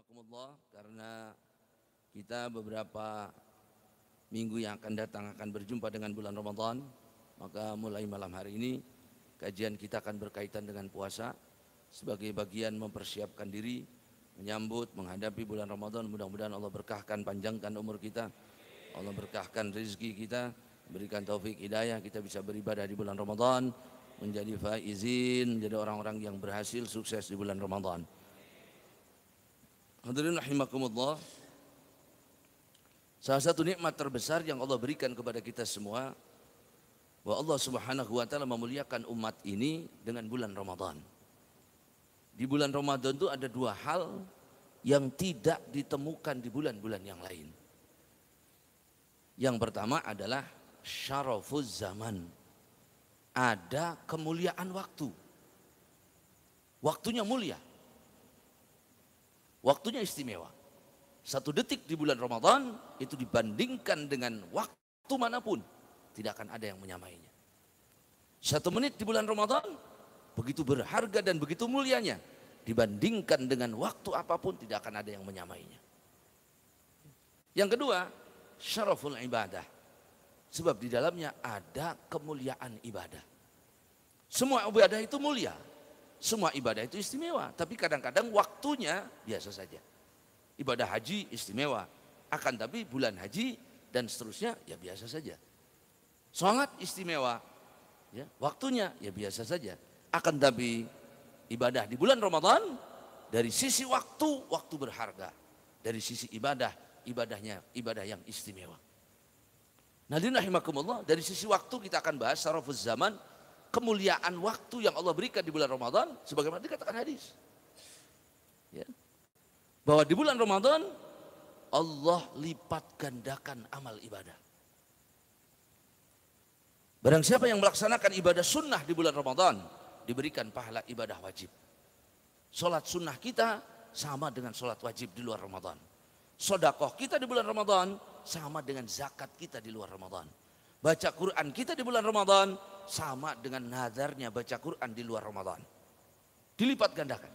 Rahimakumullah, karena kita beberapa minggu yang akan datang akan berjumpa dengan bulan Ramadan, maka mulai malam hari ini kajian kita akan berkaitan dengan puasa sebagai bagian mempersiapkan diri menyambut menghadapi bulan Ramadan. Mudah-mudahan Allah berkahkan, panjangkan umur kita, Allah berkahkan rezeki kita, berikan taufik hidayah, kita bisa beribadah di bulan Ramadan, menjadi faizin, menjadi orang-orang yang berhasil sukses di bulan Ramadan. Hadirin rahimakumullah, salah satu nikmat terbesar yang Allah berikan kepada kita semua, bahwa Allah Subhanahu wa taala memuliakan umat ini dengan bulan Ramadan. Di bulan Ramadan itu ada dua hal yang tidak ditemukan di bulan-bulan yang lain. Yang pertama adalah syarafuz zaman. Ada kemuliaan waktu. Waktunya mulia. Waktunya istimewa. 1 detik di bulan Ramadan itu dibandingkan dengan waktu manapun tidak akan ada yang menyamainya. 1 menit di bulan Ramadan begitu berharga dan begitu mulianya, dibandingkan dengan waktu apapun tidak akan ada yang menyamainya. Yang kedua, syaraful ibadah. Sebab di dalamnya ada kemuliaan ibadah. Semua ibadah itu mulia, semua ibadah itu istimewa, tapi kadang-kadang waktunya biasa saja. Ibadah haji istimewa, akan tapi bulan haji dan seterusnya ya biasa saja. Salat istimewa, ya, waktunya ya biasa saja. Akan tapi ibadah di bulan Ramadan dari sisi waktu, waktu berharga. Dari sisi ibadah, ibadahnya ibadah yang istimewa. Hadirin rahimakumullah, dari sisi waktu kita akan bahas syarafuz zaman, kemuliaan waktu yang Allah berikan di bulan Ramadan, sebagaimana dikatakan hadis, ya, bahwa di bulan Ramadan Allah lipat gandakan amal ibadah. Barang siapa yang melaksanakan ibadah sunnah di bulan Ramadan, diberikan pahala ibadah wajib. Sholat sunnah kita sama dengan sholat wajib di luar Ramadan. Sedekah kita di bulan Ramadan sama dengan zakat kita di luar Ramadan. Baca Quran kita di bulan Ramadan sama dengan nadarnya baca Quran di luar Ramadan. Dilipat gandakan.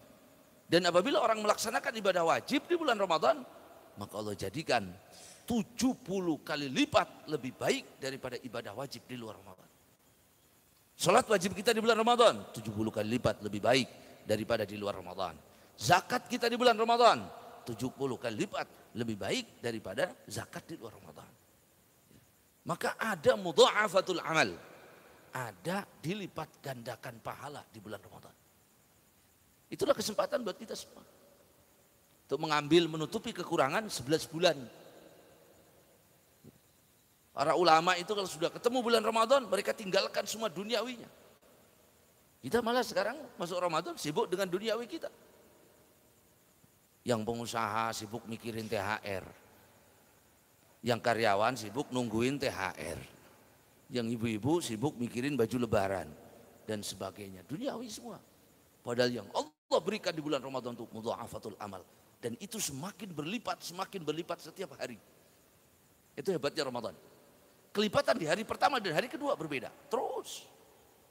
Dan apabila orang melaksanakan ibadah wajib di bulan Ramadan, maka Allah jadikan 70 kali lipat lebih baik daripada ibadah wajib di luar Ramadan. Salat wajib kita di bulan Ramadan 70 kali lipat lebih baik daripada di luar Ramadan. Zakat kita di bulan Ramadan 70 kali lipat lebih baik daripada zakat di luar Ramadan. Maka ada mudha'afatul amal, ada dilipat gandakan pahala di bulan Ramadan. Itulah kesempatan buat kita semua untuk mengambil, menutupi kekurangan 11 bulan. Para ulama itu kalau sudah ketemu bulan Ramadan, mereka tinggalkan semua duniawinya. Kita malah sekarang masuk Ramadan sibuk dengan duniawi kita. Yang pengusaha sibuk mikirin THR, yang karyawan sibuk nungguin THR, yang ibu-ibu sibuk mikirin baju lebaran dan sebagainya. Duniawi semua. Padahal yang Allah berikan di bulan Ramadan untuk mudha'afatul amal, dan itu semakin berlipat setiap hari. Itu hebatnya Ramadan. Kelipatan di hari pertama dan hari kedua berbeda. Terus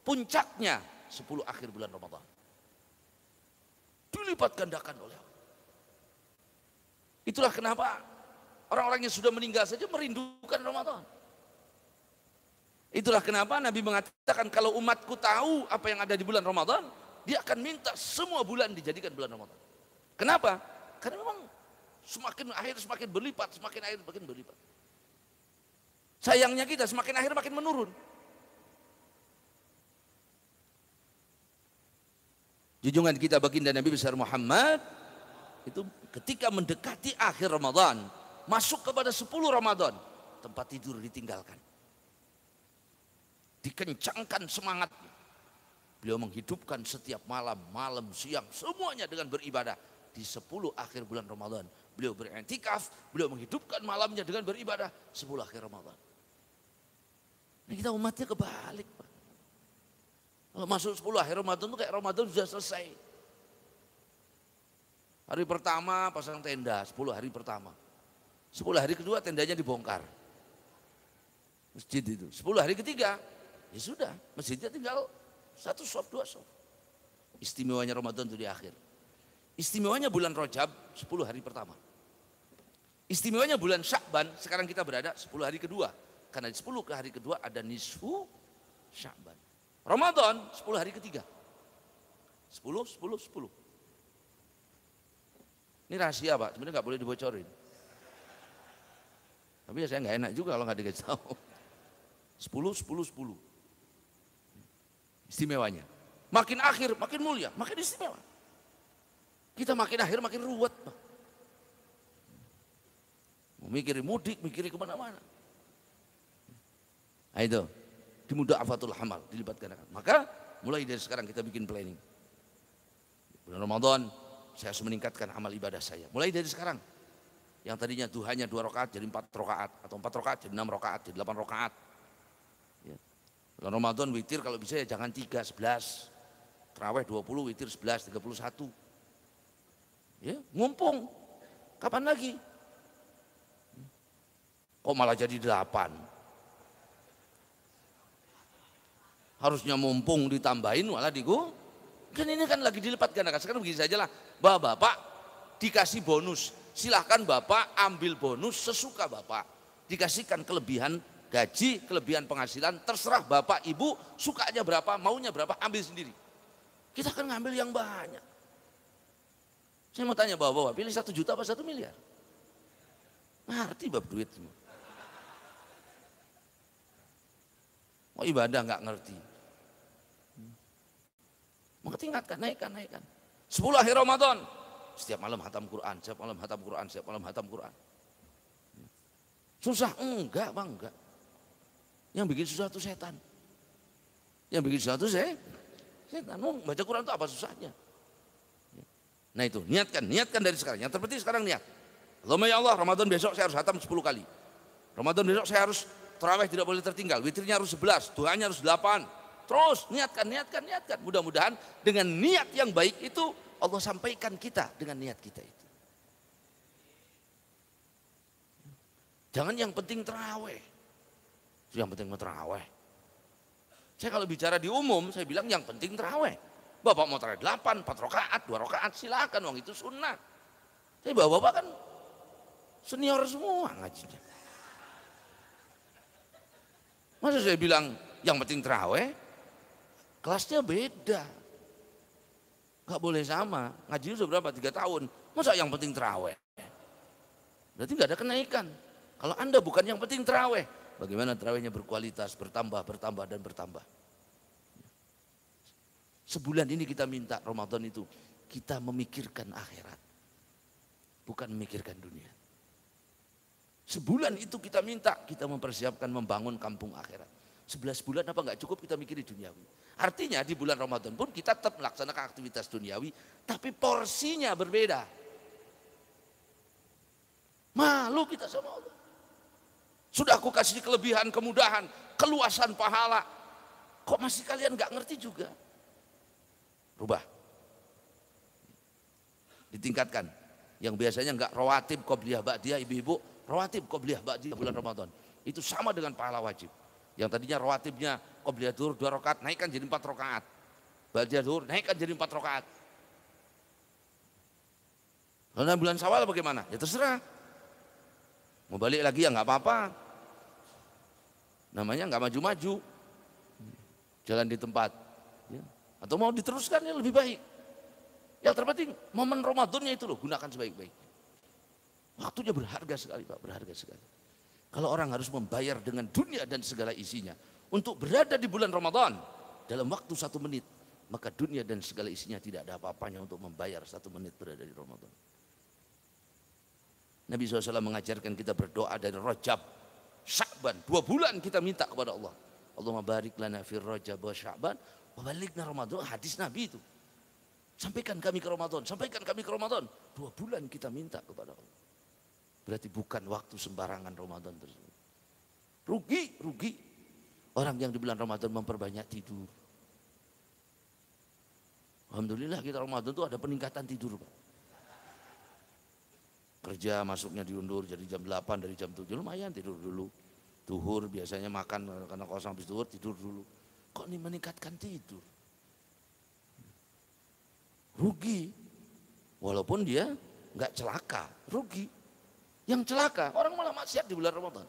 puncaknya 10 akhir bulan Ramadan. Dilipat gandakan oleh Allah. Itulah kenapa orang-orang yang sudah meninggal saja merindukan Ramadan. Itulah kenapa Nabi mengatakan kalau umatku tahu apa yang ada di bulan Ramadan, dia akan minta semua bulan dijadikan bulan Ramadan. Kenapa? Karena memang semakin akhir semakin berlipat, semakin akhir semakin berlipat. Sayangnya kita semakin akhir makin menurun. Junjungan kita baginda Nabi besar Muhammad itu ketika mendekati akhir Ramadan, masuk kepada 10 Ramadan, tempat tidur ditinggalkan. Dikencangkan semangatnya. Beliau menghidupkan setiap malam, siang, semuanya dengan beribadah. Di 10 akhir bulan Ramadan, beliau beriktikaf, beliau menghidupkan malamnya dengan beribadah 10 akhir Ramadan. Ini kita umatnya kebalik, Pak. Kalau masuk 10 akhir Ramadan itu kayak Ramadan sudah selesai. Hari pertama pasang tenda, 10 hari pertama. 10 hari kedua tendanya dibongkar. Masjid itu. 10 hari ketiga, ya sudah, masjidnya tinggal 1 shop, 2 shop. Istimewanya Ramadan itu di akhir. Istimewanya bulan Rajab 10 hari pertama. Istimewanya bulan Sya'ban, sekarang kita berada 10 hari kedua. Karena di 10 hari kedua ada nisfu Sya'ban. Ramadan 10 hari ketiga. 10, 10, 10. Ini rahasia Pak, sebenarnya nggak boleh dibocorin. Tapi ya saya nggak enak juga kalau nggak dikasih tahu. 10, 10, 10. Istimewanya. Makin akhir, makin mulia, makin istimewa. Kita makin akhir, makin ruwet Pak. Mikirin mudik, mikirin kemana-mana. Nah itu, di mudha'afatul hamal, dilipat gandakan. Maka mulai dari sekarang kita bikin planning. Bulan Ramadan, saya harus meningkatkan amal ibadah saya. Mulai dari sekarang. Yang tadinya duhanya 2 rakaat jadi 4 rakaat. Atau 4 rakaat jadi 6 rakaat, jadi 8 rakaat. Ya. Bulan Ramadan witir kalau bisa ya jangan 3, 11. Tarawih 20, witir 11, 31. Ya, ngumpung. Kapan lagi? Kok malah jadi 8? Harusnya mumpung ditambahin malah kan ini kan lagi dilipat gandakan. Sekarang begini saja lah, bapak dikasih bonus, silahkan bapak ambil bonus sesuka bapak. Dikasihkan kelebihan gaji, kelebihan penghasilan, terserah bapak ibu sukanya berapa, maunya berapa, ambil sendiri. Kita akan ngambil yang banyak. Saya mau tanya bapak, pilih 1 juta apa 1 miliar? Ngerti bab duit semua. Mau ibadah nggak ngerti. Maka tingkatkan, naikkan. 10 akhir Ramadan, setiap malam hatam Quran, setiap malam hatam Quran, setiap malam hatam Quran. Susah? Enggak bang, enggak. Yang bikin susah itu setan. Yang bikin susah itu setan. Baca Quran itu apa susahnya? Nah itu, niatkan dari sekarang. Yang terpenting sekarang niat. Allahumma ya Allah, Ramadan besok saya harus hatam 10 kali. Ramadan besok saya harus tarawih tidak boleh tertinggal, witirnya harus 11, doanya harus 8. Terus niatkan. Mudah-mudahan dengan niat yang baik itu Allah sampaikan kita dengan niat kita itu. Jangan yang penting tarawih. Yang penting tarawih. Saya kalau bicara di umum, saya bilang yang penting tarawih. Bapak mau tarawih 8, 4 rakaat, 2 rakaat silakan, wong itu sunnah. Tapi bapak kan senior semua ngajinya. Masa saya bilang yang penting tarawih, kelasnya beda. Gak boleh sama, ngaji sudah berapa? 3 tahun. Masa yang penting tarawih? Berarti gak ada kenaikan. Kalau Anda bukan yang penting tarawih, bagaimana tarawihnya berkualitas, bertambah, dan bertambah. Sebulan ini kita minta Ramadan itu, kita memikirkan akhirat. Bukan memikirkan dunia. Sebulan itu kita minta, kita mempersiapkan membangun kampung akhirat. 11 bulan apa enggak cukup kita mikirin duniawi. Artinya di bulan Ramadan pun kita tetap melaksanakan aktivitas duniawi, tapi porsinya berbeda. Malu kita sama Allah. Sudah aku kasih kelebihan, kemudahan, keluasan pahala. Kok masih kalian enggak ngerti juga? Rubah. Ditingkatkan. Yang biasanya enggak rawatib, qobliyah, ba'diyah, ibu-ibu, rawatib, qobliyah, ba'diyah bulan Ramadan. Itu sama dengan pahala wajib. Yang tadinya rawatibnya qobliyah zuhur 2 rakaat, naikkan jadi 4 rakaat. Ba'diyah zuhur, naikkan jadi 4 rakaat. Lalu bulan Syawal bagaimana? Ya terserah. Mau balik lagi ya nggak apa-apa. Namanya nggak maju-maju. Jalan di tempat. Ya. Atau mau diteruskan ya lebih baik. Yang terpenting momen Ramadannya itu loh, gunakan sebaik-baiknya. Waktunya berharga sekali Pak, berharga sekali. Kalau orang harus membayar dengan dunia dan segala isinya untuk berada di bulan Ramadan dalam waktu 1 menit, maka dunia dan segala isinya tidak ada apa-apanya untuk membayar 1 menit berada di Ramadan. Nabi SAW mengajarkan kita berdoa dari Rajab, Sya'ban, 2 bulan kita minta kepada Allah. Allahumma barik lana fir Rajab wa Sya'ban wa balighna Ramadan. Hadis Nabi itu. Sampaikan kami ke Ramadan, sampaikan kami ke Ramadan. 2 bulan kita minta kepada Allah. Berarti bukan waktu sembarangan Ramadan tersebut. Rugi. Orang yang di bulan Ramadan memperbanyak tidur. Alhamdulillah kita Ramadan itu ada peningkatan tidur Pak. Kerja masuknya diundur jadi jam 8 dari jam 7, lumayan tidur dulu. Duhur biasanya makan karena kosong habis duhur tidur dulu. Kok ini meningkatkan tidur? Rugi. Walaupun dia nggak celaka, rugi. Yang celaka orang malah maksiat di bulan Ramadan.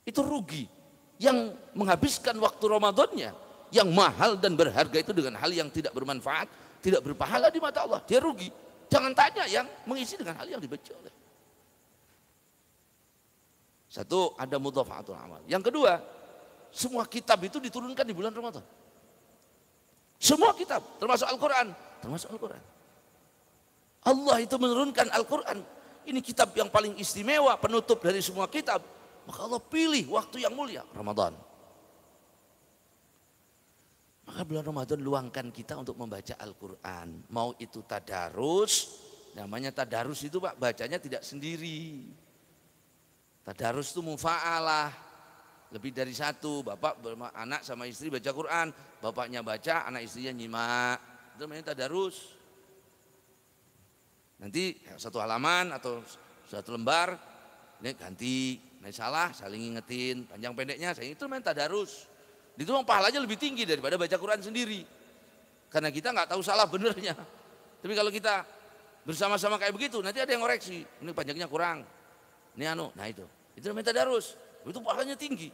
Itu rugi. Yang menghabiskan waktu Ramadannya yang mahal dan berharga itu dengan hal yang tidak bermanfaat, tidak berpahala di mata Allah, dia rugi. Jangan tanya yang mengisi dengan hal yang dibenci oleh. Satu, ada mudhafa'atul amal. Yang kedua, semua kitab itu diturunkan di bulan Ramadan. Semua kitab, termasuk Al-Quran. Termasuk Al-Quran. Allah itu menurunkan Al-Quran. Ini kitab yang paling istimewa, penutup dari semua kitab. Maka Allah pilih waktu yang mulia, Ramadan. Maka bulan Ramadan luangkan kita untuk membaca Al-Quran. Mau itu tadarus, namanya tadarus itu Pak, bacanya tidak sendiri. Tadarus itu mufa'alah, lebih dari satu. Bapak, anak sama istri baca Quran, bapaknya baca, anak istrinya nyimak. Itu namanya tadarus. Nanti satu halaman atau satu lembar, ini ganti, ini salah, saling ngingetin, panjang pendeknya, itu namanya tadarus. Itu pahalanya lebih tinggi daripada baca Quran sendiri. Karena kita nggak tahu salah benernya. Tapi kalau kita bersama-sama kayak begitu, nanti ada yang ngoreksi. Ini panjangnya kurang. Ini nah itu namanya tadarus. Itu pahalanya tinggi.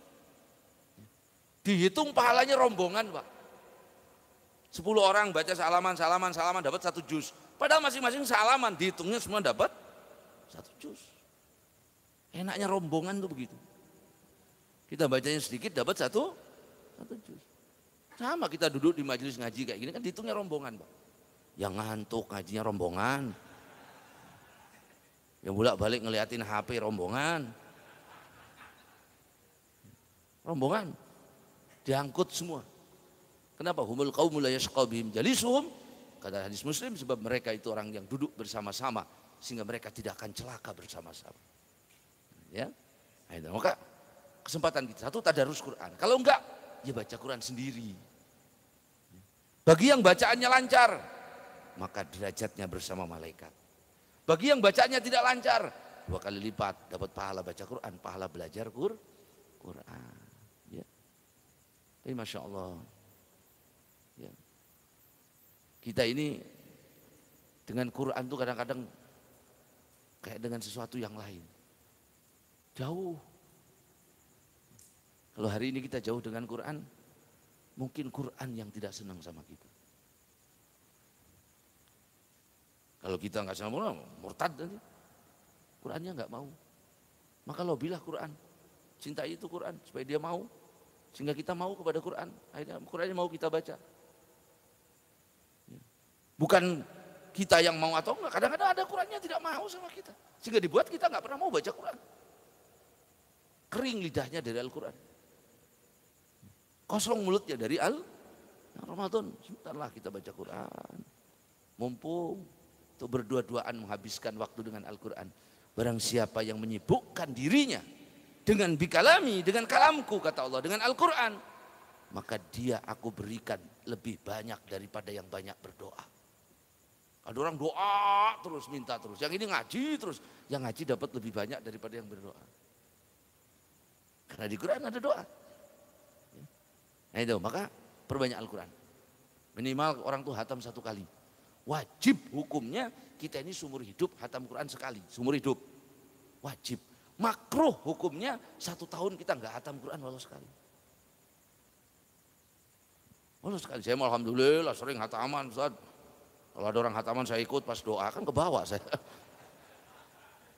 Dihitung pahalanya rombongan Pak. 10 orang baca salaman dapat 1 juz. Padahal masing-masing salaman dihitungnya semua dapat 1 juz. Enaknya rombongan tuh begitu. Kita bacanya sedikit dapat 1 juz. Sama kita duduk di majelis ngaji kayak gini kan dihitungnya rombongan Pak. Yang ngantuk ngajinya rombongan. Yang bolak-balik ngeliatin HP rombongan. Rombongan. Diangkut semua. Kenapa? Humul qaumul la yashqa bihim jalisuhum. Kata hadis Muslim, sebab mereka itu orang yang duduk bersama-sama sehingga mereka tidak akan celaka bersama-sama. Ya. Nah, maka kesempatan kita satu tadarus Quran. Kalau enggak, ya baca Quran sendiri. Bagi yang bacaannya lancar, maka derajatnya bersama malaikat. Bagi yang bacaannya tidak lancar, 2 kali lipat dapat pahala baca Quran, pahala belajar Quran. Ya. Tapi Masya Allah. Ya. Kita ini dengan Quran itu kadang-kadang kayak dengan sesuatu yang lain. Jauh. Kalau hari ini kita jauh dengan Quran, mungkin Quran yang tidak senang sama kita. Kalau kita nggak senang, murtad nanti. Qurannya nggak mau. Maka lobilah Quran. Cintai itu Quran supaya dia mau. Sehingga kita mau kepada Quran. Akhirnya Qurannya mau kita baca. Bukan kita yang mau atau enggak. Kadang-kadang ada Qurannya tidak mau sama kita. Sehingga dibuat kita nggak pernah mau baca Quran. Kering lidahnya dari Al-Quran. Kosong mulutnya dari Ramadan. Sebentarlah kita baca Quran. Mumpung untuk berdua-duaan menghabiskan waktu dengan Al-Quran. Barang siapa yang menyibukkan dirinya dengan bikalami, dengan kalamku kata Allah, dengan Al-Quran. Maka dia aku berikan lebih banyak daripada yang banyak berdoa. Ada orang doa terus, minta terus. Yang ini ngaji terus. Yang ngaji dapat lebih banyak daripada yang berdoa. Karena di Quran ada doa. Nah itu, maka perbanyak Al-Quran. Minimal orang tuh hatam 1 kali. Wajib hukumnya kita ini seumur hidup hatam Quran sekali. Seumur hidup. Wajib. Makruh hukumnya 1 tahun kita nggak hatam Quran walau sekali. Walau sekali. Saya alhamdulillah sering hataman Ustaz. Kalau ada orang hataman saya ikut pas doa kan ke bawah saya.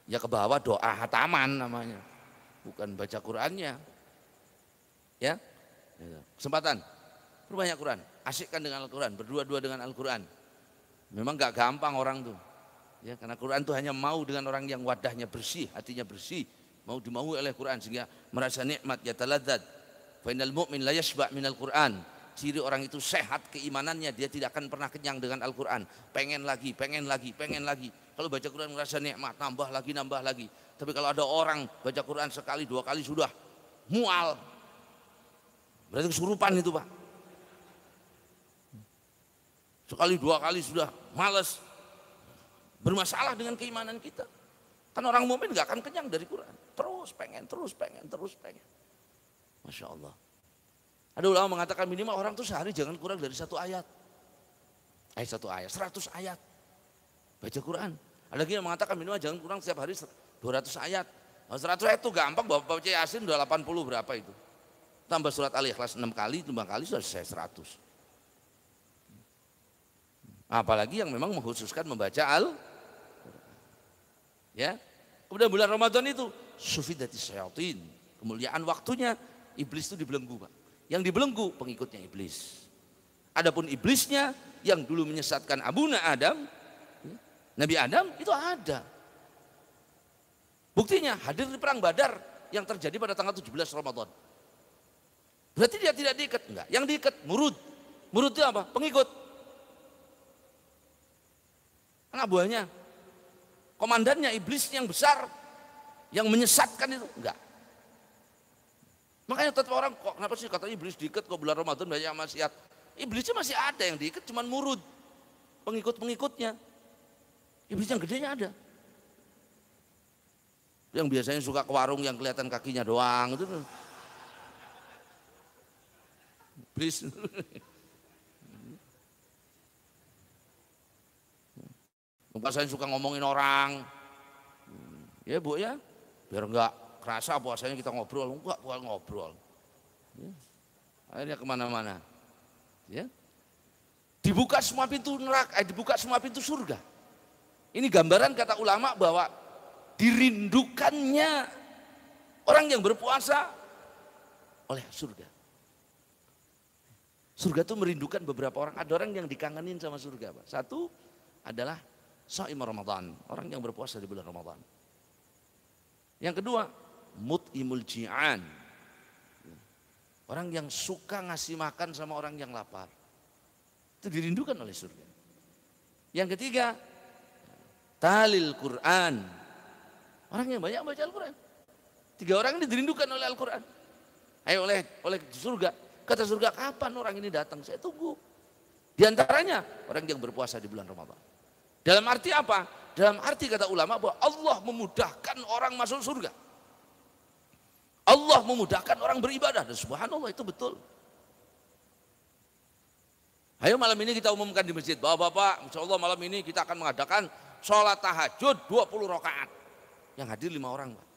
Ya ke bawah doa hataman namanya. Bukan baca Qurannya. Ya. Kesempatan. Perbanyak Quran. Asyikkan dengan Al-Quran. Berdua-dua dengan Al-Quran. Memang gak gampang orang tuh. Ya, karena Quran tuh hanya mau dengan orang yang wadahnya bersih, hatinya bersih. Mau dimaui oleh Quran sehingga merasa nikmat, yataladzad. Fa innal mu'min la yashba' minal Quran. Ciri orang itu sehat keimanannya, dia tidak akan pernah kenyang dengan Al-Quran. Pengen lagi, pengen lagi, pengen lagi. Kalau baca Quran merasa nikmat, nambah lagi, nambah lagi. Tapi kalau ada orang baca Quran sekali, 2 kali sudah mual. Berarti kesurupan itu Pak. Sekali 2 kali sudah malas. Bermasalah dengan keimanan kita. Kan orang mukmin gak akan kenyang dari Quran. Terus pengen, terus pengen, terus pengen. Masya Allah. Ada ulama mengatakan minimal orang tuh sehari jangan kurang dari 1 ayat. 1 ayat, 100 ayat. baca Quran. Ada lagi yang mengatakan minimal jangan kurang setiap hari 200 ayat. 100 ayat itu gampang, baca Yasin udah 80 berapa itu. Tambah surat Al-Ikhlas 6 kali, 5 kali sudah selesai 100. Apalagi yang memang mengkhususkan membaca ya. Kemudian bulan Ramadan itu sufidatis syayatin, kemuliaan waktunya, iblis itu dibelenggu, Pak. Yang dibelenggu pengikutnya iblis. Adapun iblisnya yang dulu menyesatkan Abuna Adam, Nabi Adam itu ada. Buktinya hadir di perang Badar yang terjadi pada tanggal 17 Ramadan. Berarti dia tidak diikat, enggak. Yang diikat murud. Murud itu apa? Pengikut. Anak buahnya. Komandannya iblis yang besar yang menyesatkan itu enggak. Makanya tetap orang kok kenapa sih katanya iblis diikat kok bulan Ramadan banyak maksiat. Iblisnya masih ada yang diikat cuman murud. Pengikut-pengikutnya. Iblis yang gedenya ada. Yang biasanya suka ke warung yang kelihatan kakinya doang itu. Iblis. Puasanya suka ngomongin orang, ya Bu ya, biar enggak kerasa puasanya kita ngobrol, enggak ngobrol, ya. Akhirnya kemana-mana, ya. Dibuka semua pintu neraka, dibuka semua pintu surga. Ini gambaran kata ulama bahwa dirindukannya orang yang berpuasa oleh surga. Surga itu merindukan beberapa orang, ada orang yang dikangenin sama surga, Pak. Satu adalah shaim Ramadan, orang yang berpuasa di bulan Ramadan. Yang kedua, mut'imul ji'an. Orang yang suka ngasih makan sama orang yang lapar. Itu dirindukan oleh surga. Yang ketiga, talil Quran. Orang yang banyak baca Al-Quran. 3 orang ini dirindukan oleh Al-Quran. Oleh surga. Kata surga, kapan orang ini datang? Saya tunggu. Di antaranya orang yang berpuasa di bulan Ramadan. Dalam arti apa? Dalam arti kata ulama bahwa Allah memudahkan orang masuk surga. Allah memudahkan orang beribadah. Dan subhanallah itu betul. Ayo malam ini kita umumkan di masjid. Bapak-bapak, insya Allah malam ini kita akan mengadakan sholat tahajud 20 rakaat. Yang hadir 5 orang, Pak.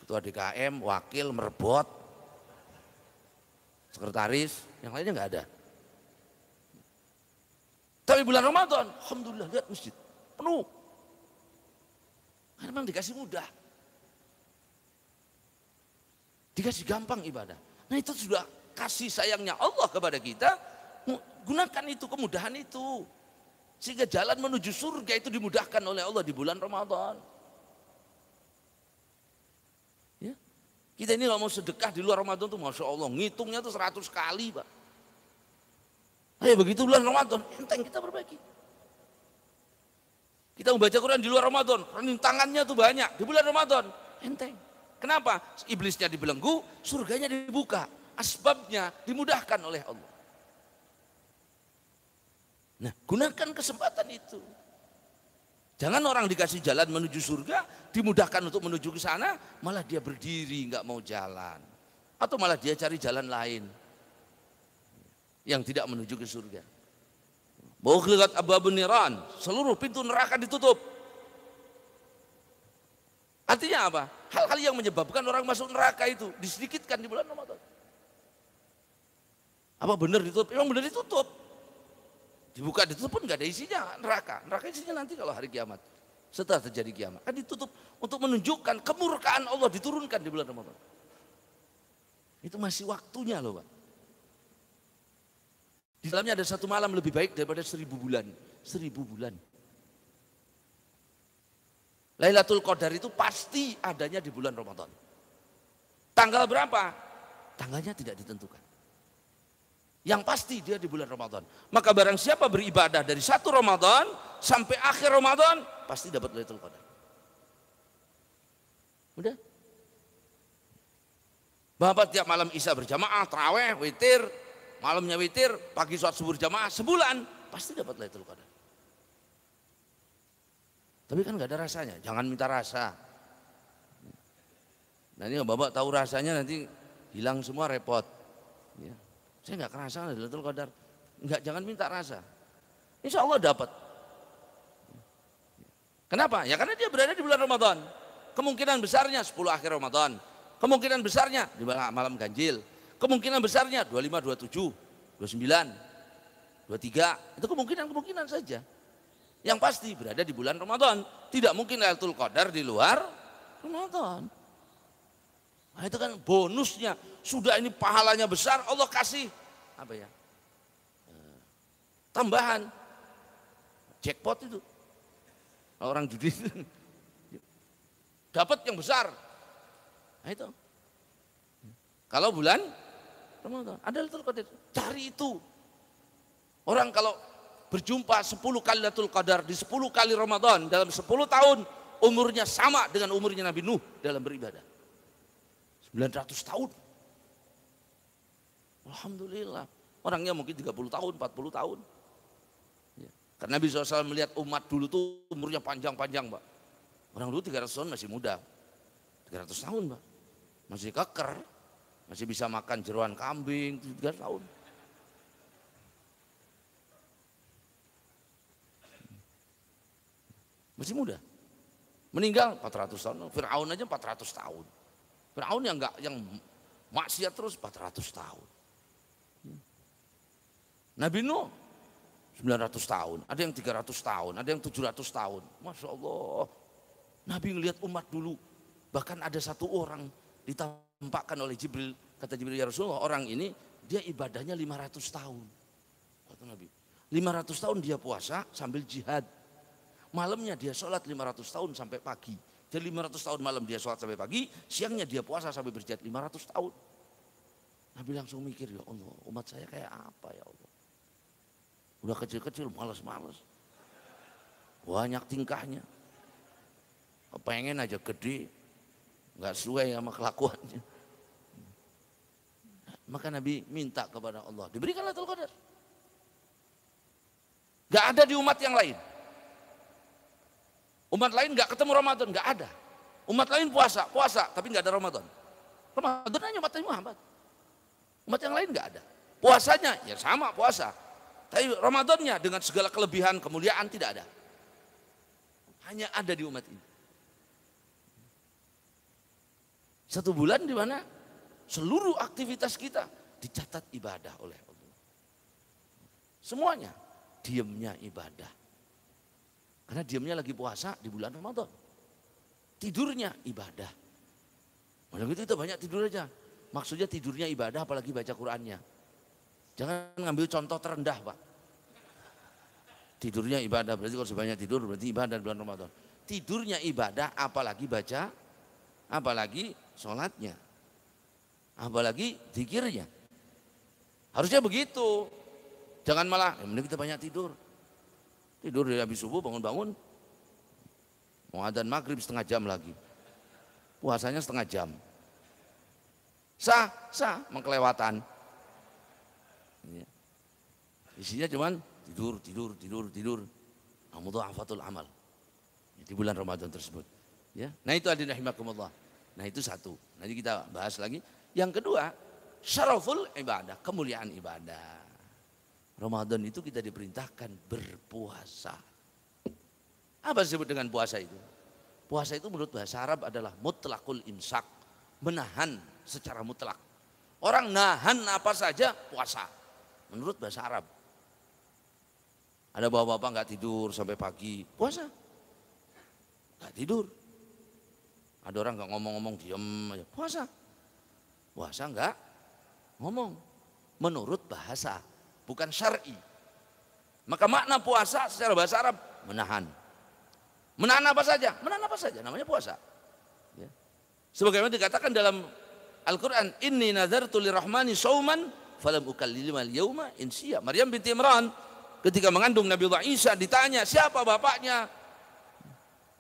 Ketua DKM, wakil, merebot, sekretaris, yang lainnya nggak ada. Tapi bulan Ramadan, alhamdulillah lihat masjid penuh. Karena memang dikasih mudah. Dikasih gampang ibadah. Nah itu sudah kasih sayangnya Allah kepada kita. Gunakan itu, kemudahan itu. Sehingga jalan menuju surga itu dimudahkan oleh Allah di bulan Ramadan. Ya. Kita ini kalau mau sedekah di luar Ramadan tuh Masya Allah, ngitungnya tuh 100 kali, Pak. Ayo begitu bulan Ramadan, enteng kita berbagi. Kita membaca Quran di luar Ramadan, rintangannya tuh banyak. Di bulan Ramadan, enteng. Kenapa? Iblisnya dibelenggu, surganya dibuka. Asbabnya dimudahkan oleh Allah. Nah, gunakan kesempatan itu. Jangan orang dikasih jalan menuju surga, dimudahkan untuk menuju ke sana, malah dia berdiri nggak mau jalan. Atau malah dia cari jalan lain yang tidak menuju ke surga. Bughliqat abwabun niran, seluruh pintu neraka ditutup. Artinya apa? Hal-hal yang menyebabkan orang masuk neraka itu disedikitkan di bulan Ramadan. Apa benar ditutup? Memang benar ditutup. Dibuka ditutup pun nggak ada isinya neraka. Neraka isinya nanti kalau hari kiamat. Setelah terjadi kiamat. Kan ditutup untuk menunjukkan kemurkaan Allah diturunkan di bulan Ramadan. Itu masih waktunya loh, Pak. Di dalamnya ada 1 malam lebih baik daripada 1000 bulan. 1000 bulan. Lailatul Qadar itu pasti adanya di bulan Ramadan. Tanggal berapa? Tanggalnya tidak ditentukan. Yang pasti dia di bulan Ramadan. Maka barang siapa beribadah dari 1 Ramadan sampai akhir Ramadan, pasti dapat Lailatul Qadar. Udah? Bapak tiap malam Isya berjamaah, taraweh, witir, malamnya witir, pagi sholat subuh jamaah, sebulan pasti dapat Lailatul Qadar. Tapi kan nggak ada rasanya, jangan minta rasa. Nanti Bapak tahu rasanya nanti hilang semua repot. Ya. Saya nggak kerasa Lailatul Qadar, nggak, jangan minta rasa. Insya Allah dapat. Kenapa? Ya karena dia berada di bulan Ramadan. Kemungkinan besarnya 10 akhir Ramadan. Kemungkinan besarnya di malam ganjil. Kemungkinan besarnya 25, 27, 29, 23. Itu kemungkinan saja. Yang pasti berada di bulan Ramadan. Tidak mungkin Lailatul Qadar di luar Ramadan. Nah, itu kan bonusnya. Sudah ini pahalanya besar, Allah kasih apa ya? Tambahan. Jackpot itu. Orang judi dapat yang besar. Nah itu. Kalau bulan Ramadan, ada Lailatul Qadar. Cari itu. Orang kalau berjumpa 10 kali Lailatul Qadar di 10 kali Ramadan dalam 10 tahun, umurnya sama dengan umurnya Nabi Nuh dalam beribadah. 900 tahun. Alhamdulillah. Orangnya mungkin 30 tahun, 40 tahun. Ya. Karena Nabi SAW melihat umat dulu tuh umurnya panjang-panjang, Pak. Orang dulu 300 tahun masih muda. 300 tahun, Pak. Masih keker. Masih bisa makan jeroan kambing, 300 tahun. Masih muda. Meninggal 400 tahun. Fir'aun aja 400 tahun. Fir'aun yang maksiat terus 400 tahun. Nabi Nuh 900 tahun, ada yang 300 tahun, ada yang 700 tahun. Masya Allah. Nabi ngelihat umat dulu. Bahkan ada satu orang ditampakkan oleh Jibril. Kata Jibril, ya Rasulullah, orang ini dia ibadahnya 500 tahun. Kata Nabi, 500 tahun dia puasa sambil jihad. Malamnya dia sholat 500 tahun sampai pagi. Jadi 500 tahun malam dia sholat sampai pagi, siangnya dia puasa sampai berjihad 500 tahun. Nabi langsung mikir, ya Allah, umat saya kayak apa ya Allah. Udah kecil-kecil malas-malas. Banyak tingkahnya. Pengen aja gede. Gak sesuai sama kelakuannya. Maka Nabi minta kepada Allah. Diberikan Lailatul Qadar. Gak ada di umat yang lain. Umat lain gak ketemu Ramadan. Gak ada. Umat lain puasa. Tapi gak ada Ramadan. Ramadan hanya umat Muhammad. Umat yang lain gak ada. Puasanya ya sama puasa. Tapi Ramadannya dengan segala kelebihan, kemuliaan tidak ada. Hanya ada di umat ini. Satu bulan di mana seluruh aktivitas kita dicatat ibadah oleh Allah. Semuanya diamnya ibadah. Karena diamnya lagi puasa di bulan Ramadan. Tidurnya ibadah. Malah gitu kita banyak tidur aja. Maksudnya tidurnya ibadah apalagi baca Qur'annya. Jangan ngambil contoh terendah, Pak. Tidurnya ibadah, berarti kalau sebanyak tidur berarti ibadah bulan Ramadan. Tidurnya ibadah apalagi baca, apalagi sholatnya, apalagi zikirnya. Harusnya begitu. Jangan malah, mending kita banyak tidur. Tidur dari habis subuh bangun-bangun. Mau adzan maghrib setengah jam lagi. Puasanya setengah jam. Sah, mengkelewatan. Isinya cuman tidur. Mudha'afatul amal. Di bulan Ramadan tersebut. Ya. Nah itu hadirin rahimakumullah. Nah itu satu. Nanti kita bahas lagi. Yang kedua, syaraful ibadah, kemuliaan ibadah. Ramadan itu kita diperintahkan berpuasa. Apa disebut dengan puasa itu? Puasa itu menurut bahasa Arab adalah mutlaqul imsak, menahan secara mutlak. Orang nahan apa saja puasa. Menurut bahasa Arab. Ada bapak-bapak nggak tidur sampai pagi, puasa. Nggak tidur. Ada orang nggak ngomong-ngomong, diem aja, puasa. Puasa nggak ngomong. Menurut bahasa, bukan syar'i. Maka makna puasa secara bahasa Arab menahan. Menahan apa saja? Menahan apa saja, namanya puasa. Ya. Sebagaimana dikatakan dalam Al-Quran, inni nazartu lirrahmani shauman falam ukallima al-yawma insiya. Maryam binti Imran ketika mengandung Nabi Allah Isa ditanya, siapa bapaknya?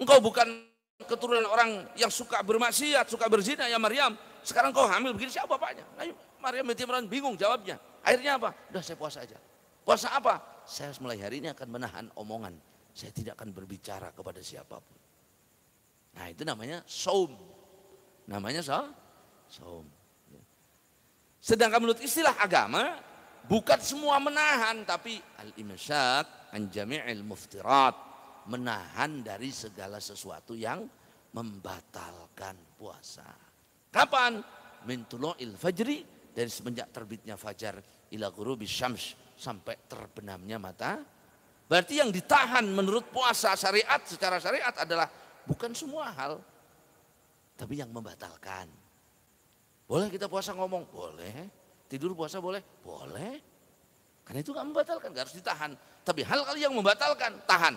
Engkau bukan keturunan orang yang suka bermaksiat, suka berzina ya Maryam. Sekarang kau hamil begini, siapa bapaknya? Nah, Maryam binti Imran bingung jawabnya. Akhirnya apa? Udah saya puasa aja. Puasa apa? Saya mulai hari ini akan menahan omongan. Saya tidak akan berbicara kepada siapapun. Nah itu namanya shaum. Namanya shaum. Sedangkan menurut istilah agama, bukan semua menahan, tapi al-imsak an jami'il muftirat, menahan dari segala sesuatu yang membatalkan puasa. Kapan? Min tulu'il fajri, dari semenjak terbitnya fajar, ila ghurubis syams, sampai terbenamnya mata. Berarti yang ditahan menurut puasa syariat, secara syariat adalah bukan semua hal, tapi yang membatalkan. Boleh kita puasa ngomong? Boleh. Tidur puasa boleh? Boleh. Karena itu nggak membatalkan, nggak harus ditahan. Tapi hal yang membatalkan, tahan.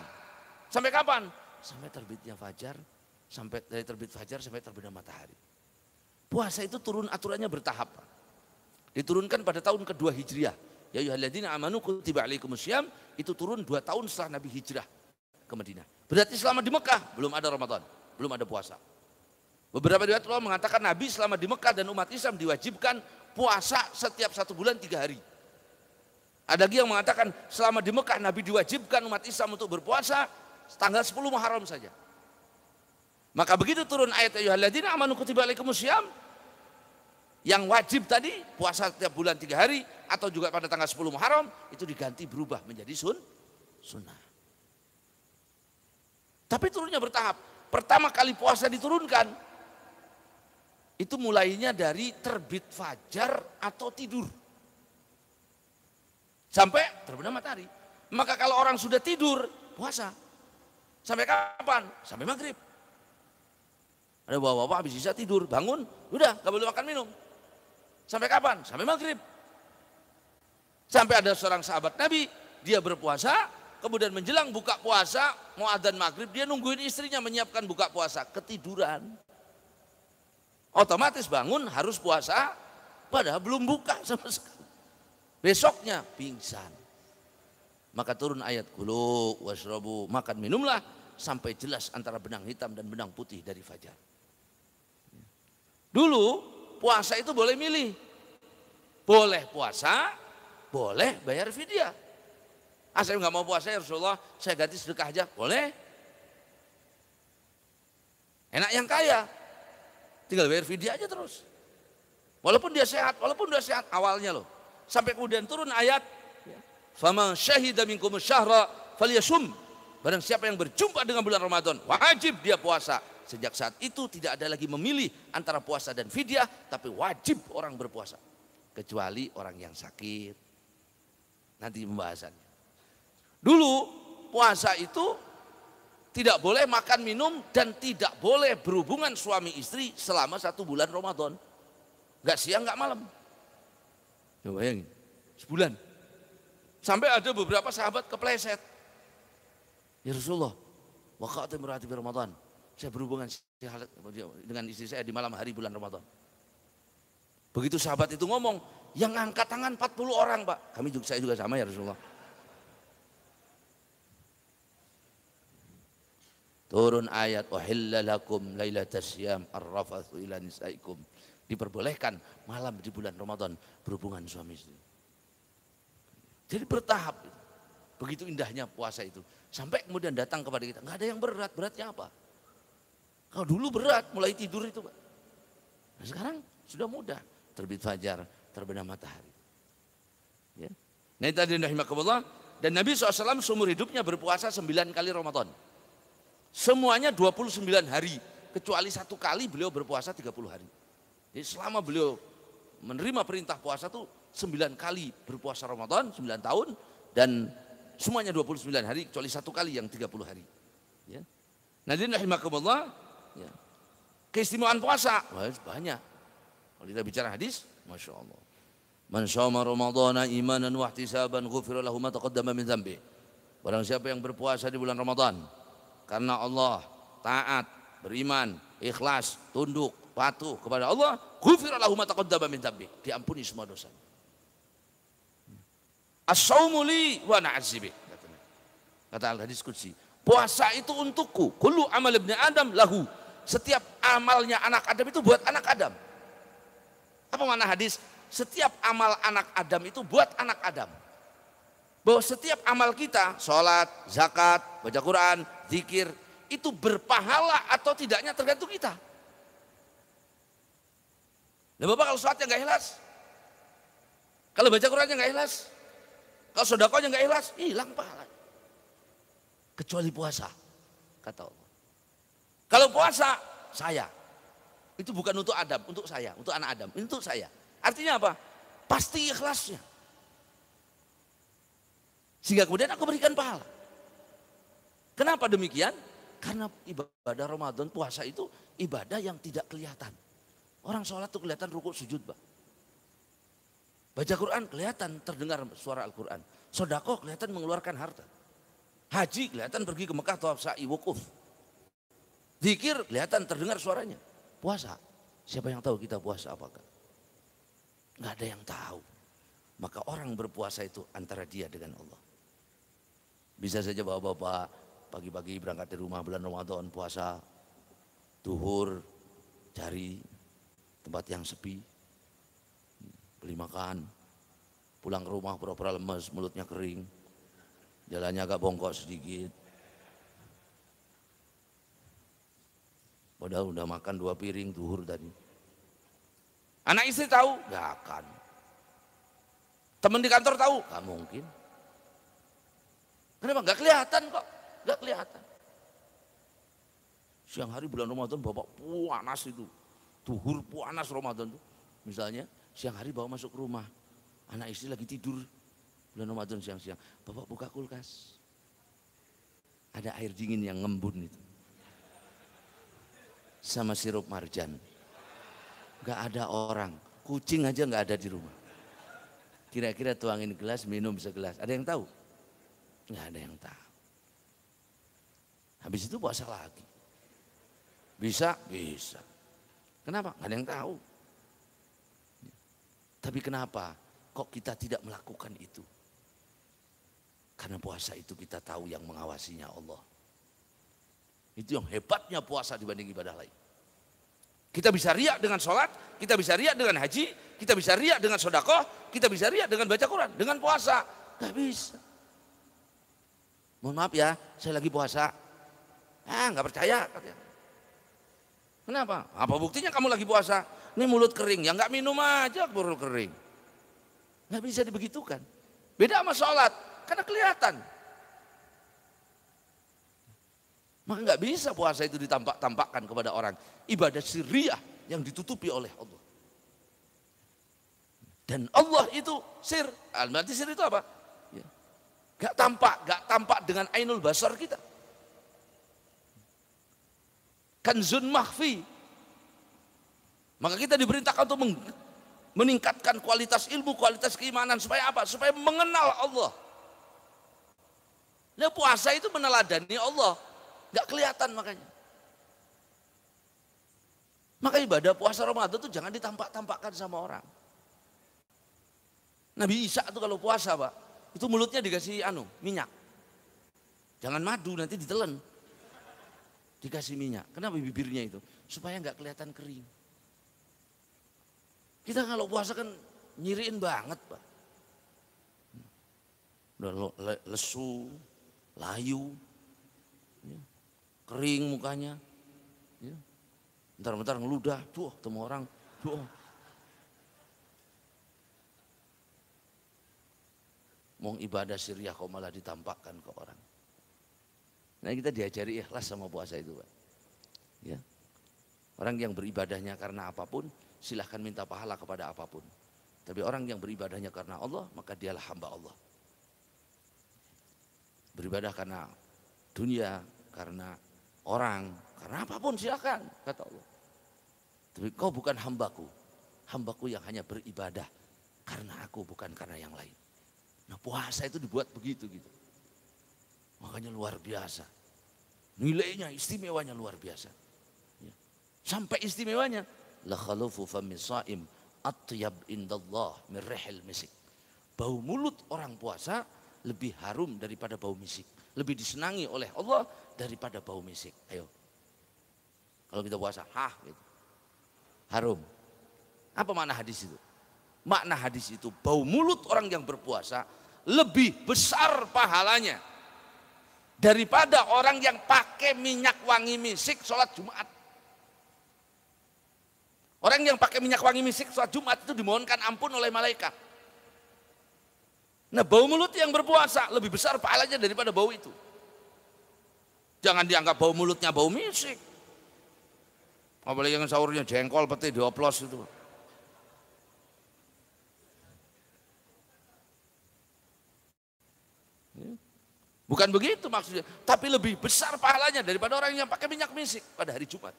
Sampai kapan? Sampai terbitnya fajar, sampai dari terbit fajar sampai terbenam matahari. Puasa itu turun aturannya bertahap. Diturunkan pada tahun kedua Hijriah. Ya ayyuhalladzina amanu kutiba alaikumussyam, itu turun 2 tahun setelah Nabi hijrah ke Madinah. Berarti selama di Mekah belum ada Ramadan, belum ada puasa. Beberapa riwayat ulama mengatakan Nabi selama di Mekah dan umat Islam diwajibkan puasa setiap 1 bulan 3 hari. Ada lagi yang mengatakan selama di Mekah Nabi diwajibkan umat Islam untuk berpuasa tanggal 10 Muharram saja. Maka begitu turun ayat ayyuhalladzina amanu kutiba alaikumussyam, yang wajib tadi puasa setiap bulan 3 hari atau juga pada tanggal 10 Muharram, itu diganti berubah menjadi sunnah. Tapi turunnya bertahap. Pertama kali puasa diturunkan itu mulainya dari terbit fajar atau tidur sampai terbenam matahari. Maka kalau orang sudah tidur, puasa sampai kapan? Sampai maghrib. Ada bapak-bapak habis isya tidur, bangun, udah gak boleh makan minum. Sampai kapan? Sampai maghrib. Sampai ada seorang sahabat Nabi, dia berpuasa, kemudian menjelang buka puasa, mau adzan maghrib, dia nungguin istrinya menyiapkan buka puasa, ketiduran. Otomatis bangun harus puasa, padahal belum buka sama sekali. Besoknya pingsan. Maka turun ayat kulu washrabu, makan minumlah sampai jelas antara benang hitam dan benang putih dari fajar. Dulu puasa itu boleh milih. Boleh puasa, boleh bayar fidyah. Saya nggak mau puasa ya Rasulullah, saya ganti sedekah aja, boleh. Enak yang kaya, tinggal bayar fidyah aja terus. Walaupun dia sehat awalnya loh. Sampai kemudian turun ayat, faman syahida minkum syahra falyasum. Barang siapa yang berjumpa dengan bulan Ramadan, wajib dia puasa. Sejak saat itu tidak ada lagi memilih antara puasa dan fidyah, tapi wajib orang berpuasa. Kecuali orang yang sakit. Nanti pembahasannya. Dulu puasa itu tidak boleh makan minum dan tidak boleh berhubungan suami istri selama 1 bulan Ramadan. Enggak siang, enggak malam. Coba bayangin, sebulan. Sampai ada beberapa sahabat kepleset. Ya Rasulullah, waqa'tu imra'ati fi Ramadan. Saya berhubungan dengan istri saya di malam hari bulan Ramadan. Begitu sahabat itu ngomong, yang angkat tangan 40 orang Pak. Saya juga sama ya Rasulullah. Turun ayat wahilla lakum lailatas syiyam arrafathu ila nisaikum. Diperbolehkan malam di bulan Ramadan berhubungan suami istri. Jadi bertahap. Begitu indahnya puasa itu. Sampai kemudian datang kepada kita, nggak ada yang berat. Beratnya apa? Kalau dulu berat, mulai tidur itu Pak. Nah, sekarang sudah mudah. Terbit fajar, terbenam matahari. Ya. Nah itu tadi rahimakumullah. Dan Nabi SAW seumur hidupnya berpuasa 9 kali Ramadan. Semuanya 29 hari. Kecuali 1 kali beliau berpuasa 30 hari. Jadi selama beliau menerima perintah puasa itu 9 kali berpuasa Ramadan, 9 tahun. Dan semuanya 29 hari, kecuali 1 kali yang 30 hari. Ya. Nah ini rahimakumullah. Ya. Keistimewaan puasa banyak. Kalau kita bicara hadis, Masya Allah. Man shoma Ramadana imanan wa ihtisaban ghufira lahu ma taqaddama min dzambi. Barang siapa yang berpuasa di bulan Ramadan karena Allah, taat, beriman, ikhlas, tunduk, patuh kepada Allah, ghufira lahu ma taqaddama min dzambi. Diampuni semua dosa. As-saumu li wa ana azzi bih. Kata al-hadis qudsi. Puasa itu untukku. Kullu amal ibni Adam lahu. Setiap amalnya anak Adam itu buat anak Adam. Apa makna hadis? Setiap amal anak Adam itu buat anak Adam. Bahwa setiap amal kita, sholat, zakat, baca Quran, zikir, itu berpahala atau tidaknya tergantung kita. Nah Bapak kalau sholatnya nggak ikhlas, kalau baca Qurannya nggak ikhlas, kalau sedekahnya nggak ikhlas, hilang pahala. kecuali puasa, kata Allah. Kalau puasa, saya. Itu bukan untuk Adam, untuk saya, untuk anak Adam, ini untuk saya. Artinya apa? Pasti ikhlasnya. Sehingga kemudian aku berikan pahala. Kenapa demikian? Karena ibadah Ramadan, puasa itu ibadah yang tidak kelihatan. Orang sholat itu kelihatan rukuk sujud, Pak. Baca Quran kelihatan terdengar suara Al-Quran. Sedekah kelihatan mengeluarkan harta. Haji kelihatan pergi ke Mekah tawaf sa'i wukuf. Zikir kelihatan terdengar suaranya. Puasa, siapa yang tahu kita puasa apakah? Nggak ada yang tahu. Maka orang berpuasa itu antara dia dengan Allah. Bisa saja bapak-bapak pagi-pagi berangkat dari rumah bulan Ramadan puasa, duhur cari tempat yang sepi, beli makan, pulang ke rumah pura-pura lemes, mulutnya kering, jalannya agak bongkok sedikit. Padahal udah makan 2 piring duhur tadi. Anak istri tahu? Gak akan. Teman di kantor tahu? Gak mungkin. Kenapa? Gak kelihatan kok. Gak kelihatan. Siang hari bulan Ramadan bapak panas itu. Duhur panas Ramadan itu. Misalnya siang hari bawa masuk ke rumah. Anak istri lagi tidur. Bulan Ramadan siang-siang. Bapak buka kulkas. Ada air dingin yang ngembun itu. Sama sirup marjan. Gak ada orang, kucing aja gak ada di rumah. Kira-kira tuangin gelas, minum segelas. Ada yang tahu? Gak ada yang tahu. Habis itu puasa lagi. Bisa? Bisa. Kenapa? Gak ada yang tahu. Tapi kenapa kok kita tidak melakukan itu? Karena puasa itu kita tahu yang mengawasinya Allah. Itu yang hebatnya puasa dibanding ibadah lain. Kita bisa riak dengan sholat, kita bisa riak dengan haji, kita bisa riak dengan sedekah, kita bisa riak dengan baca Quran, dengan puasa. Gak bisa. Mohon maaf ya, saya lagi puasa. Gak percaya. Kenapa? Apa buktinya kamu lagi puasa? Ini mulut kering, ya gak minum aja mulut kering. Gak bisa dibegitukan. Beda sama sholat, karena kelihatan. Maka nggak bisa puasa itu ditampak-tampakkan kepada orang. Ibadah sirriyah yang ditutupi oleh Allah. Dan Allah itu sir. Berarti sir itu apa? Ya. Gak tampak dengan ainul basar kita. Kanzun mahfi. Maka kita diperintahkan untuk meningkatkan kualitas ilmu, kualitas keimanan. Supaya apa? Supaya mengenal Allah. Nah, puasa itu meneladani Allah. Gak kelihatan makanya. Maka ibadah puasa Ramadan itu jangan ditampak-tampakkan sama orang. Nabi Isa itu kalau puasa Pak, itu mulutnya dikasih minyak. Jangan madu nanti ditelan. Dikasih minyak. Kenapa bibirnya itu? Supaya gak kelihatan kering. Kita kalau puasa kan nyiriin banget Pak. Udah lesu, layu. Kering mukanya, ya. Bentar-bentar ngeludah, ketemu orang, mau ibadah sirriyah kok malah ditampakkan ke orang. Nah kita diajari ikhlas sama puasa itu Pak. Ya. Orang yang beribadahnya karena apapun, silahkan minta pahala kepada apapun. Tapi orang yang beribadahnya karena Allah, maka dialah hamba Allah. Beribadah karena dunia, karena orang, karena apapun silakan, kata Allah. Tapi kau bukan hambaku, hambaku yang hanya beribadah karena aku, bukan karena yang lain. Nah puasa itu dibuat begitu gitu. Makanya luar biasa. Nilainya, istimewanya luar biasa. Ya. Sampai istimewanya, la khalufu fammi shaim atyab indallah min rihil misik. Bau mulut orang puasa lebih harum daripada bau misik. Lebih disenangi oleh Allah daripada bau misik. Ayo. Kalau kita puasa, gitu. Harum. Apa makna hadis itu? Makna hadis itu, bau mulut orang yang berpuasa lebih besar pahalanya daripada orang yang pakai minyak wangi misik sholat Jumat. Orang yang pakai minyak wangi misik sholat Jumat itu dimohonkan ampun oleh malaikat. Nah bau mulut yang berpuasa lebih besar pahalanya daripada bau itu. Jangan dianggap bau mulutnya bau misik. Apalagi yang sahurnya jengkol, pete, dioplos itu. Bukan begitu maksudnya, tapi lebih besar pahalanya daripada orang yang pakai minyak misik pada hari Jumat.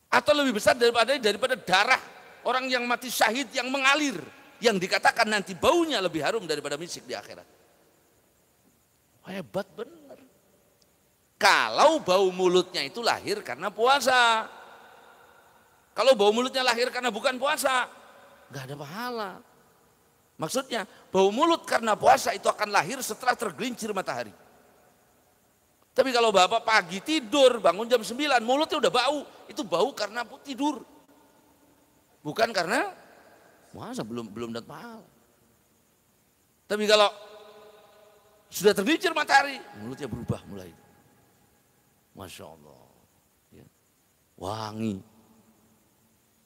Atau lebih besar daripada darah orang yang mati syahid yang mengalir, yang dikatakan nanti baunya lebih harum daripada misik di akhirat. Hebat benar. Kalau bau mulutnya itu lahir karena puasa. Kalau bau mulutnya lahir karena bukan puasa, nggak ada pahala. Maksudnya bau mulut karena puasa itu akan lahir setelah tergelincir matahari. Tapi kalau bapak pagi tidur bangun jam 9 mulutnya udah bau, itu bau karena tidur. Bukan karena puasa, belum dapat pahala. Tapi kalau sudah tergelincir matahari, mulutnya berubah mulai. Masya Allah. Ya. Wangi.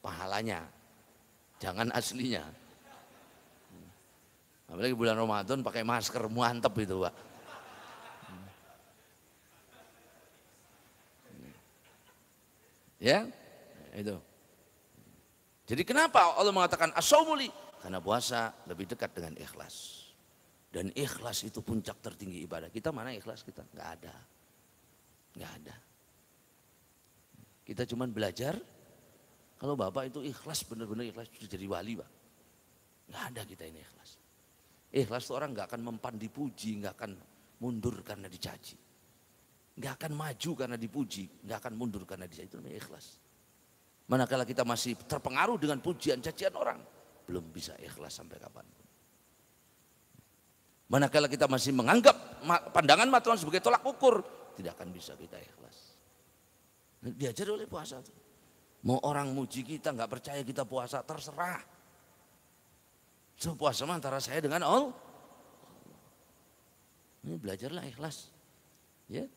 Pahalanya. Jangan aslinya. Apalagi bulan Ramadan pakai masker, mantep itu Pak. Ya, itu. Jadi kenapa Allah mengatakan as-saumuli? Karena puasa lebih dekat dengan ikhlas. Dan ikhlas itu puncak tertinggi ibadah. Kita mana ikhlas kita? Enggak ada. Enggak ada. Kita cuma belajar. Kalau Bapak itu ikhlas, benar-benar ikhlas sudah jadi wali Pak. Enggak ada kita ini ikhlas. Ikhlas itu orang nggak akan mempan dipuji, nggak akan mundur karena dicaci, nggak akan maju karena dipuji, nggak akan mundur karena dicaci. Itu namanya ikhlas. Manakala kita masih terpengaruh dengan pujian cacian orang, belum bisa ikhlas sampai kapanpun. Manakala kita masih menganggap pandangan mata Tuhan sebagai tolak ukur, tidak akan bisa kita ikhlas. Diajar oleh puasa itu. Mau orang muji kita nggak percaya kita puasa, terserah. So, puasa antara saya dengan Allah. Ini belajarlah ikhlas. Ya.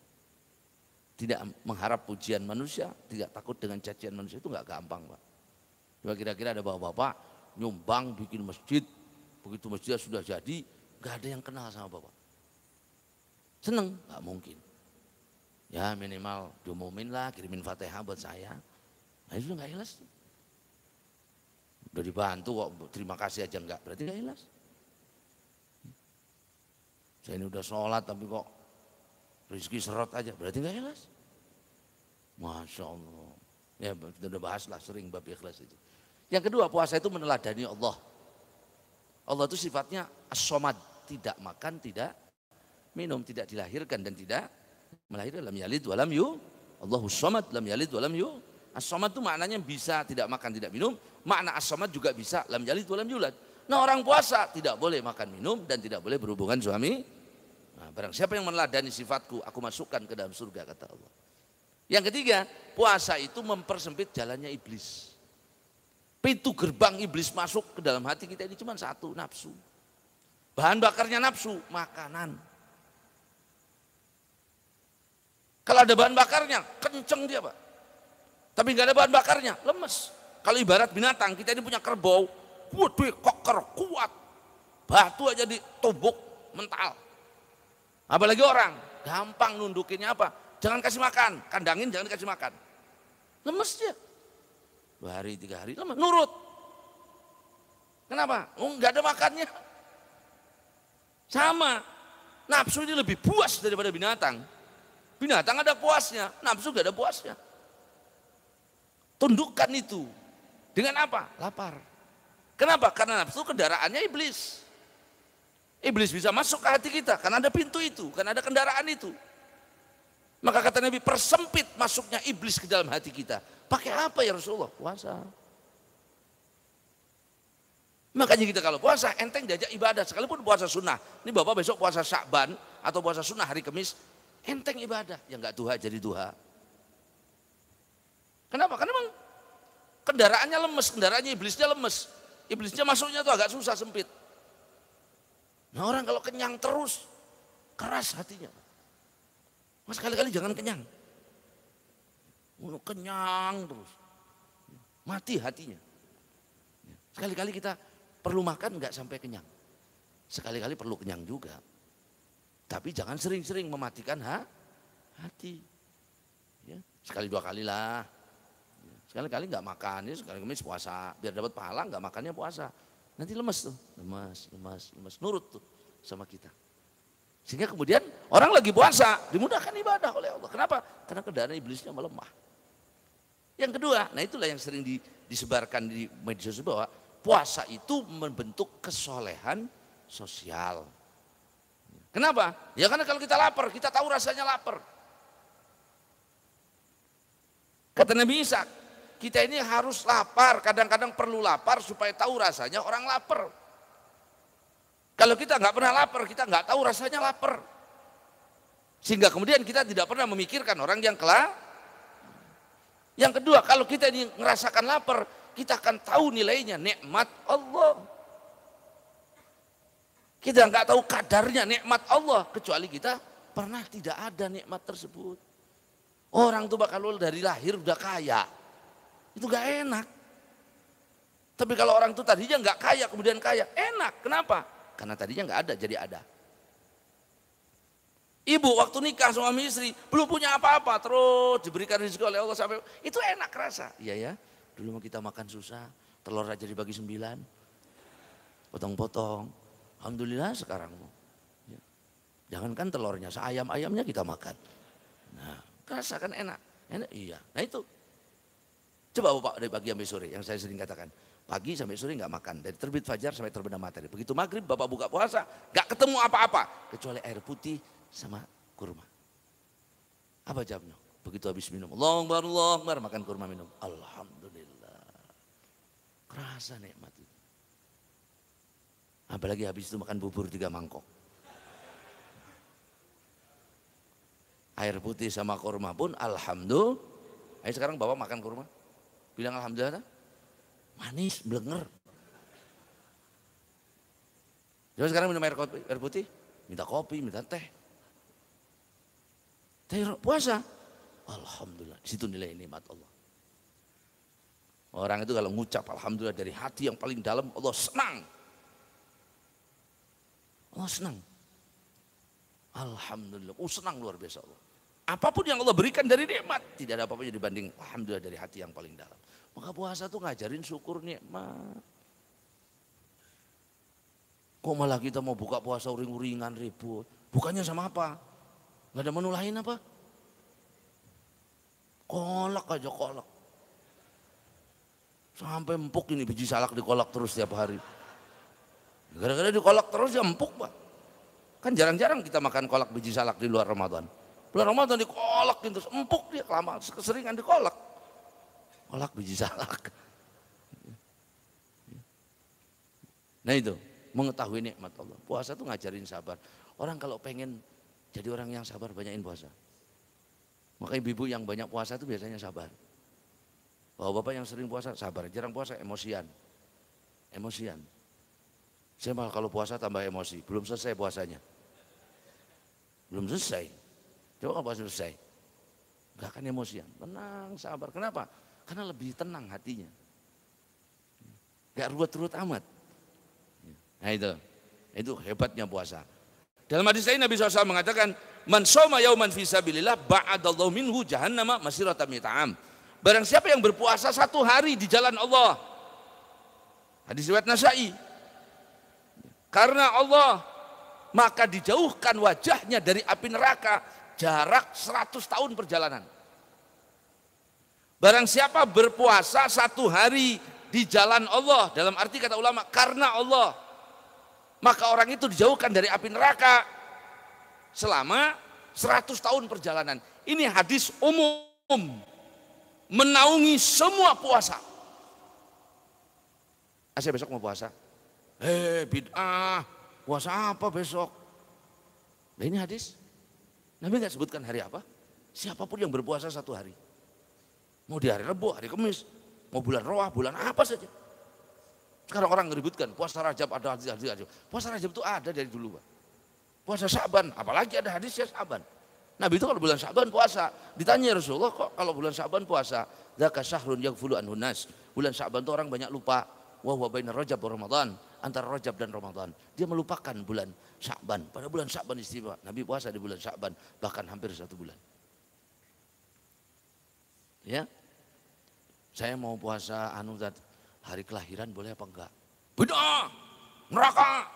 Tidak mengharap pujian manusia, tidak takut dengan cacian manusia, itu nggak gampang Pak. Coba kira-kira ada bapak-bapak nyumbang bikin masjid, begitu masjid sudah jadi, nggak ada yang kenal sama bapak. Seneng? Nggak mungkin. Ya minimal diumumin lah, kirimin Fatihah buat saya. Nah itu nggak ikhlas. Udah dibantu kok, terima kasih aja enggak, berarti enggak ikhlas. Saya ini udah sholat tapi kok rezeki serot aja, berarti enggak ikhlas. Masya Allah. Ya kita udah bahas lah sering bab ikhlas itu. Yang kedua, puasa itu meneladani Allah. Allah itu sifatnya as-somad, tidak makan, tidak minum, tidak dilahirkan dan tidak melahirkan. Lam yalid walam yu. Allahus somad, lam yalid walam yu. As-somad itu maknanya bisa tidak makan, tidak minum. Makna as-somad juga bisa lam yalid walam yulad. Nah orang puasa tidak boleh makan minum dan tidak boleh berhubungan suami. Nah, barang siapa yang meneladani sifatku, aku masukkan ke dalam surga kata Allah. Yang ketiga, puasa itu mempersempit jalannya iblis. Pintu gerbang iblis masuk ke dalam hati kita ini cuma satu, nafsu. Bahan bakarnya nafsu, makanan. Kalau ada bahan bakarnya, kenceng dia Pak. Tapi nggak ada bahan bakarnya, lemes. Kalau ibarat binatang, kita ini punya kerbau, waduh koker, kuat. Batu aja ditumbuk, mental. Apalagi orang, gampang nundukinnya apa? Jangan kasih makan, kandangin jangan kasih makan. Lemes dia. 2 hari, 3 hari, lemes, nurut. Kenapa? Oh nggak ada makannya. Sama, nafsu ini lebih puas daripada binatang. Binatang ada puasnya, nafsu nggak ada puasnya. Tundukkan itu. Dengan apa? Lapar. Kenapa? Karena nafsu kendaraannya iblis. Iblis bisa masuk ke hati kita karena ada pintu itu, karena ada kendaraan itu. Maka kata Nabi, persempit masuknya iblis ke dalam hati kita. Pakai apa ya Rasulullah? Puasa. Makanya kita kalau puasa enteng diajak ibadah, sekalipun puasa sunnah. Ini Bapak besok puasa Sya'ban atau puasa sunnah hari Kamis, enteng ibadah. Yang enggak duha jadi duha. Kenapa? Karena memang kendaraannya lemes, kendaraannya iblisnya lemes. Iblisnya masuknya tuh agak susah, sempit. Nah orang kalau kenyang terus, keras hatinya. Mas kali-kali jangan kenyang. Kenyang terus. Mati hatinya. Sekali-kali kita perlu makan enggak sampai kenyang. Sekali-kali perlu kenyang juga. Tapi jangan sering-sering mematikan hati. Ya, sekali dua kali lah. Sekali-kali nggak makan, ya sekali kemis puasa. Biar dapat pahala nggak makannya puasa. Nanti lemes tuh, lemes. Nurut tuh sama kita. Sehingga kemudian orang lagi puasa dimudahkan ibadah oleh Allah. Kenapa? Karena kendaraan iblisnya melemah. Yang kedua, nah itulah yang sering disebarkan di media sosial bahwa puasa itu membentuk kesolehan sosial. Kenapa? Ya karena kalau kita lapar, kita tahu rasanya lapar. Kata Nabi Isa, kita ini harus lapar, kadang-kadang perlu lapar supaya tahu rasanya orang lapar. Kalau kita nggak pernah lapar, kita nggak tahu rasanya lapar. Sehingga kemudian kita tidak pernah memikirkan orang yang kelak. Yang kedua, kalau kita ini merasakan lapar, kita akan tahu nilainya, nikmat Allah. Kita nggak tahu kadarnya nikmat Allah, kecuali kita pernah tidak ada nikmat tersebut. Orang tuh kalau dari lahir udah kaya, itu gak enak. Tapi kalau orang tuh tadinya nggak kaya kemudian kaya, enak. Kenapa? Karena tadinya nggak ada jadi ada. Ibu waktu nikah suami istri belum punya apa-apa, terus diberikan rezeki oleh Allah sampai itu enak rasa. Iya ya, dulu mau kita makan susah, telur aja dibagi 9, potong-potong. Alhamdulillah sekarang, ya. Jangankan telurnya, ayam-ayamnya kita makan. Nah, rasakan enak, iya. Nah itu. Coba Bapak dari pagi sampai sore, yang saya sering katakan. Pagi sampai sore nggak makan, dari terbit fajar sampai terbenam matahari. Begitu maghrib Bapak buka puasa, nggak ketemu apa-apa. Kecuali air putih sama kurma. Apa jamnya? Begitu habis minum, Allah Akbar, makan kurma minum. Alhamdulillah. Kerasa nikmat itu. Apalagi habis itu makan bubur 3 mangkok. Air putih sama kurma pun alhamdulillah. Ayo sekarang Bapak makan kurma. Bilang alhamdulillah. Manis, blenger. Coba sekarang minum air putih, minta kopi, minta teh. Teh puasa. Alhamdulillah, di situ nilai nikmat Allah. Orang itu kalau ngucap alhamdulillah dari hati yang paling dalam, Allah senang. Allah senang. Alhamdulillah, senang luar biasa Allah. Apapun yang Allah berikan dari nikmat, tidak ada apa-apa dibanding alhamdulillah dari hati yang paling dalam. Maka puasa tuh ngajarin syukur nikmat. Kok malah kita mau buka puasa uring-uringan ribut? Bukannya sama apa? Gak ada menu lain apa? Kolak aja kolak. Sampai empuk ini biji salak dikolak terus tiap hari. Gara-gara dikolak terus ya empuk Pak. Kan jarang-jarang kita makan kolak biji salak di luar Ramadan. Bulan Ramadan dikolak terus empuk dia, kelamaan keseringan dikolak. Kolak biji salak. Nah itu, mengetahui nikmat Allah. Puasa itu ngajarin sabar. Orang kalau pengen jadi orang yang sabar, banyakin puasa. Maka ibu-ibu yang banyak puasa itu biasanya sabar. Bapak-bapak yang sering puasa sabar, jarang puasa emosian. Saya malah kalau puasa tambah emosi, belum selesai puasanya. Belum selesai. Coba kalau puasa selesai. Enggak akan emosian, tenang, sabar. Kenapa? Karena lebih tenang hatinya. Gak ruwet-ruwet amat. Nah itu hebatnya puasa. Dalam hadis lain Nabi SAW mengatakan, man shoma yauman fi sabilillah ba'adallahu minhu jahannama masiratan min ta'am. Barang siapa yang berpuasa 1 hari di jalan Allah. Hadis riwayat Nasa'i. Karena Allah maka dijauhkan wajahnya dari api neraka jarak 100 tahun perjalanan. Barang siapa berpuasa 1 hari di jalan Allah, dalam arti kata ulama karena Allah, maka orang itu dijauhkan dari api neraka selama 100 tahun perjalanan. Ini hadis umum, menaungi semua puasa. Saya besok mau puasa. Bid'ah, puasa apa besok? Nah ini hadis. Nabi nggak sebutkan hari apa. Siapapun yang berpuasa 1 hari. Mau di hari Rabu, hari Kamis, mau bulan Roah, bulan apa saja. Sekarang orang ngeributkan, puasa Rajab ada hadis. Puasa Rajab itu ada dari dulu Pak. Puasa Syaban, apalagi ada hadisnya Syaban. Nabi itu kalau bulan Syaban puasa. Ditanya Rasulullah, kok kalau bulan Syaban puasa? Dzaka syahrun yaghfulu anhun nas. Bulan Syaban itu orang banyak lupa. Wa huwa bainar Rajab wa Ramadan. antara Rajab dan Ramadan. Dia melupakan bulan Sya'ban. Pada bulan Sya'ban istimewa. Nabi puasa di bulan Sya'ban bahkan hampir 1 bulan. Ya, saya mau puasa hari kelahiran boleh apa enggak? Beda, neraka,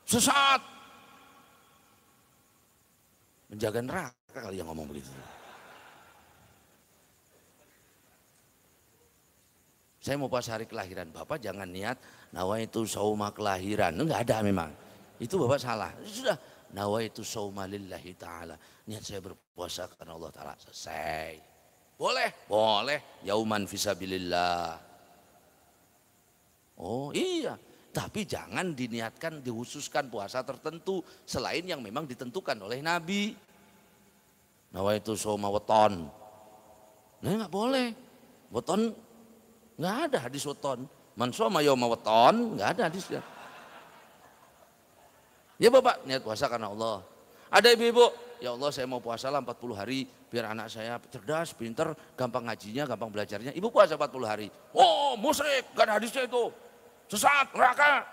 sesat, menjaga neraka kali yang ngomong begitu. Saya mau puasa hari kelahiran, Bapak jangan niat nawaitu sauma kelahiran, enggak ada memang. Itu Bapak salah. Sudah nawaitu sauma lillahi ta'ala. Niat saya berpuasa karena Allah Ta'ala, selesai. Boleh, boleh. Yauman fisabilillah. Oh iya, tapi jangan diniatkan, dihususkan puasa tertentu selain yang memang ditentukan oleh Nabi. Nawaitu sauma weton. Nah enggak boleh. Weton nggak ada hadis weton. Man shoma yauma weton, nggak ada hadisnya. Ya Bapak, niat puasa karena Allah. Ada ibu-ibu, ya Allah saya mau puasa lah 40 hari biar anak saya cerdas, pinter, gampang ngajinya, gampang belajarnya. Ibu puasa 40 hari. Oh, musyrik, nggak ada hadisnya itu. Sesat, neraka.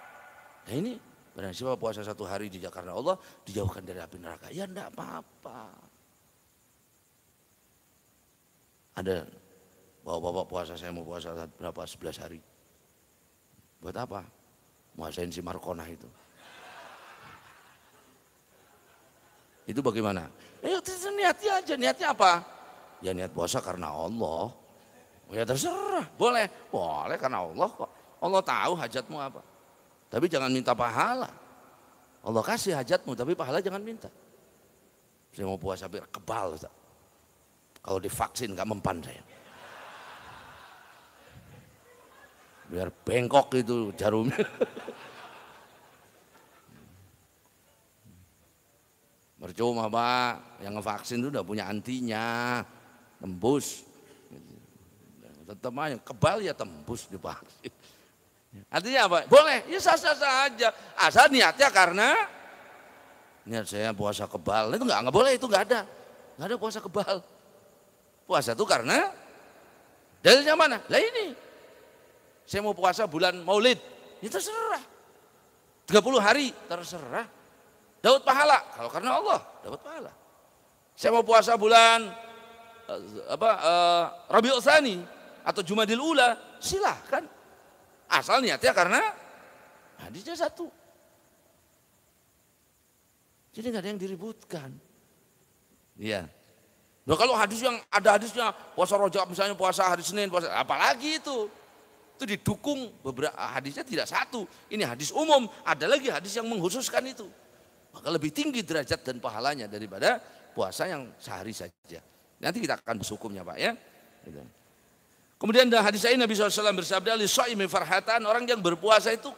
Nah ini, barang siapa puasa 1 hari di karena Allah, dijauhkan dari api neraka. Ya enggak apa-apa. Ada bapak-bapak puasa, saya mau puasa berapa 11 hari. Buat apa? Muasain si Markona itu. Itu bagaimana? Ya niatnya aja, niatnya apa? Ya niat puasa karena Allah. Ya terserah, boleh. Boleh karena Allah kok. Allah tahu hajatmu apa. Tapi jangan minta pahala. Allah kasih hajatmu, tapi pahala jangan minta. Saya mau puasa biar kebal. Kalau divaksin gak mempan saya. Biar bengkok itu jarumnya. Percuma Pak, yang ngevaksin itu udah punya antinya, tembus. Tetap aja kebal ya tembus divaksin. Artinya apa? Boleh, ya sah-sah saja. Asal niatnya karena niat saya puasa kebal, itu nggak boleh, itu nggak ada puasa kebal. Puasa itu karena dalilnya mana? Lah ini. Saya mau puasa bulan Maulid, itu terserah. 30 hari, terserah. Dapat pahala, kalau karena Allah, dapat pahala. Saya mau puasa bulan Rabiul Tsani atau Jumadil Ula, silahkan. Asal niatnya karena hadisnya satu. Jadi nggak ada yang diributkan. Iya. Nah kalau hadis yang ada hadisnya puasa Rajab misalnya puasa hari Senin, puasa apalagi itu didukung beberapa hadisnya tidak satu. Ini hadis umum, ada lagi hadis yang menghususkan itu. Maka lebih tinggi derajat dan pahalanya daripada puasa yang sehari saja. Nanti kita akan berhukumnya Pak ya. Kemudian dalam hadis lain Nabi SAW bersabda, "Lis-shaimi farhatan", orang yang berpuasa itu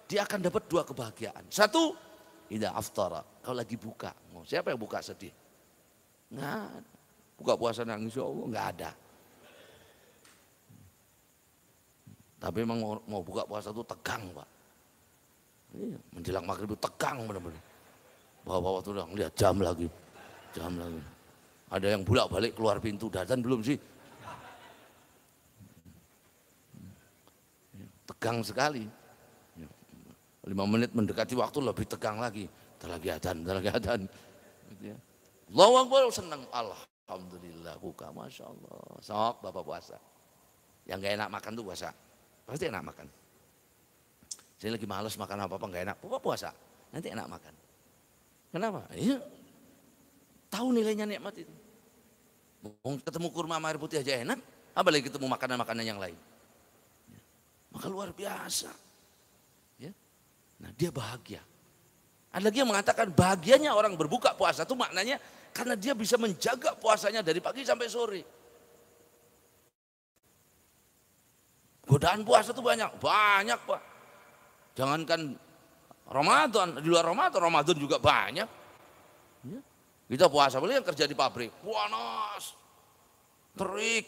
dia akan dapat 2 kebahagiaan. Satu, idza aftara, kalau lagi buka. Siapa yang buka sedih? Nggak, buka puasa nangis ya Allah, nggak ada. Tapi memang mau buka puasa itu tegang Pak. Menjelang maghrib itu tegang benar-benar. Bawa-bawa tuh udah ngeliat jam lagi. Ada yang bolak-balik keluar pintu, datang belum sih? Tegang sekali. 5 menit mendekati waktu lebih tegang lagi. Terlagi adzan. Gitu ya. Allahu Akbar, senang. Alhamdulillah buka, Masya Allah. Sok Bapak puasa. Yang gak enak makan tuh puasa. Pasti enak makan. Saya lagi malas makan apa-apa gak enak. Bapak puasa, nanti enak makan. Kenapa? Ya, tahu nilainya nikmat itu. Mau ketemu kurma sama air putih aja enak, apalagi ketemu makanan-makanan yang lain. Maka luar biasa. Ya. Nah dia bahagia. Ada lagi yang mengatakan bahagianya orang berbuka puasa itu maknanya karena dia bisa menjaga puasanya dari pagi sampai sore. Godaan puasa itu banyak Pak. Jangankan Ramadan, di luar Ramadan juga banyak. Ya. Kita puasa, boleh yang kerja di pabrik, panas, terik,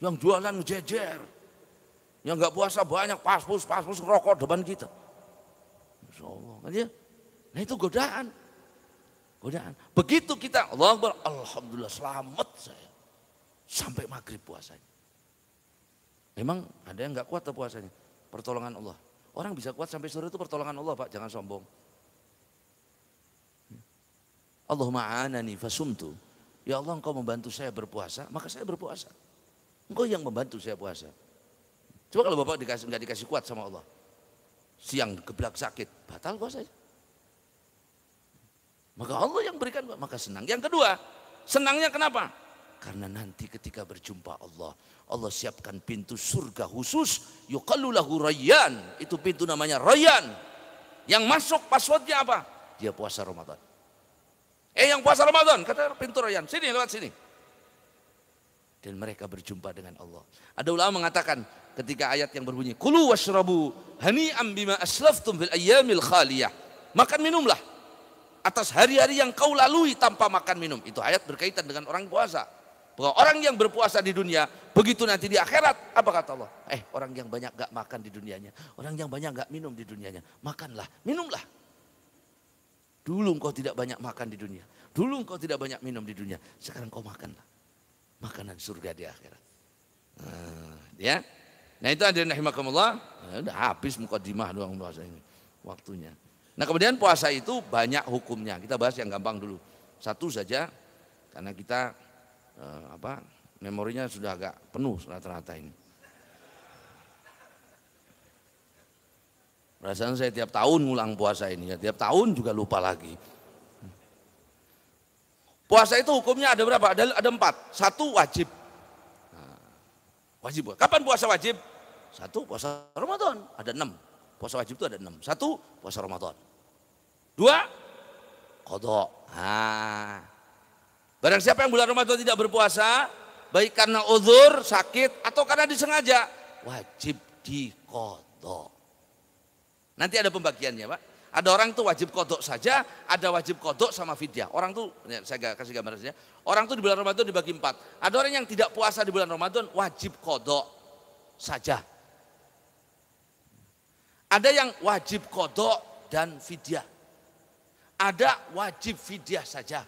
yang jualan ngejejer. Yang nggak puasa banyak, pas-pus rokok depan kita. Masya Allah, kan ya? Nah itu godaan. Begitu kita, Allah Akbar, Alhamdulillah selamat saya. Sampai maghrib puasanya. Memang ada yang nggak kuat puasanya. Pertolongan Allah. Orang bisa kuat sampai sore itu pertolongan Allah, Pak, jangan sombong. Allahumma anani fasumtu. Ya Allah, engkau membantu saya berpuasa, maka saya berpuasa. Engkau yang membantu saya puasa. Coba kalau Bapak nggak dikasih kuat sama Allah, siang geblak sakit, batal puasanya. Maka Allah yang berikan, maka senang. Yang kedua, senangnya kenapa? Karena nanti ketika berjumpa Allah, Allah siapkan pintu surga khusus, yuqallu lahu rayyan. Itu pintu namanya Rayyan. Yang masuk passwordnya apa? Dia puasa Ramadan. Yang puasa Ramadan, kata pintu Rayyan, sini lewat sini. Dan mereka berjumpa dengan Allah. Ada ulama mengatakan ketika ayat yang berbunyi, kulu washrabu hani'am bima aslaftum fil ayyamil khaliyah. Makan minumlah atas hari-hari yang kau lalui tanpa makan minum. Itu ayat berkaitan dengan orang puasa. Bahwa orang yang berpuasa di dunia, begitu nanti di akhirat, apa kata Allah? Orang yang banyak gak makan di dunianya, orang yang banyak gak minum di dunianya, makanlah, minumlah. Dulu engkau tidak banyak makan di dunia, dulu engkau tidak banyak minum di dunia, sekarang kau makanlah makanan surga di akhirat. Nah itu hadirin rahimakumullah. Udah habis mukadimah doang puasa ini waktunya. Nah kemudian puasa itu banyak hukumnya. Kita bahas yang gampang dulu. Satu saja karena kita memorinya sudah agak penuh rata-rata ini. Perasaan saya tiap tahun ngulang puasa ini ya, tiap tahun juga lupa lagi. Puasa itu hukumnya ada berapa? Ada 4. 1 wajib. Wajib. Kapan puasa wajib? 1 puasa Ramadan. Ada 6. Puasa wajib itu ada 6. 1 puasa Ramadan. 2 qadha. Barang siapa yang bulan Ramadan tidak berpuasa, baik karena uzur, sakit atau karena disengaja, wajib diqadha. Nanti ada pembagiannya, Pak. Ada orang tuh wajib kodok saja, ada wajib kodok sama fidyah. Orang tuh, saya kasih gambar saja. Orang tuh di bulan Ramadan dibagi 4. Ada orang yang tidak puasa di bulan Ramadan, wajib kodok saja. Ada yang wajib kodok dan fidyah. Ada wajib fidyah saja.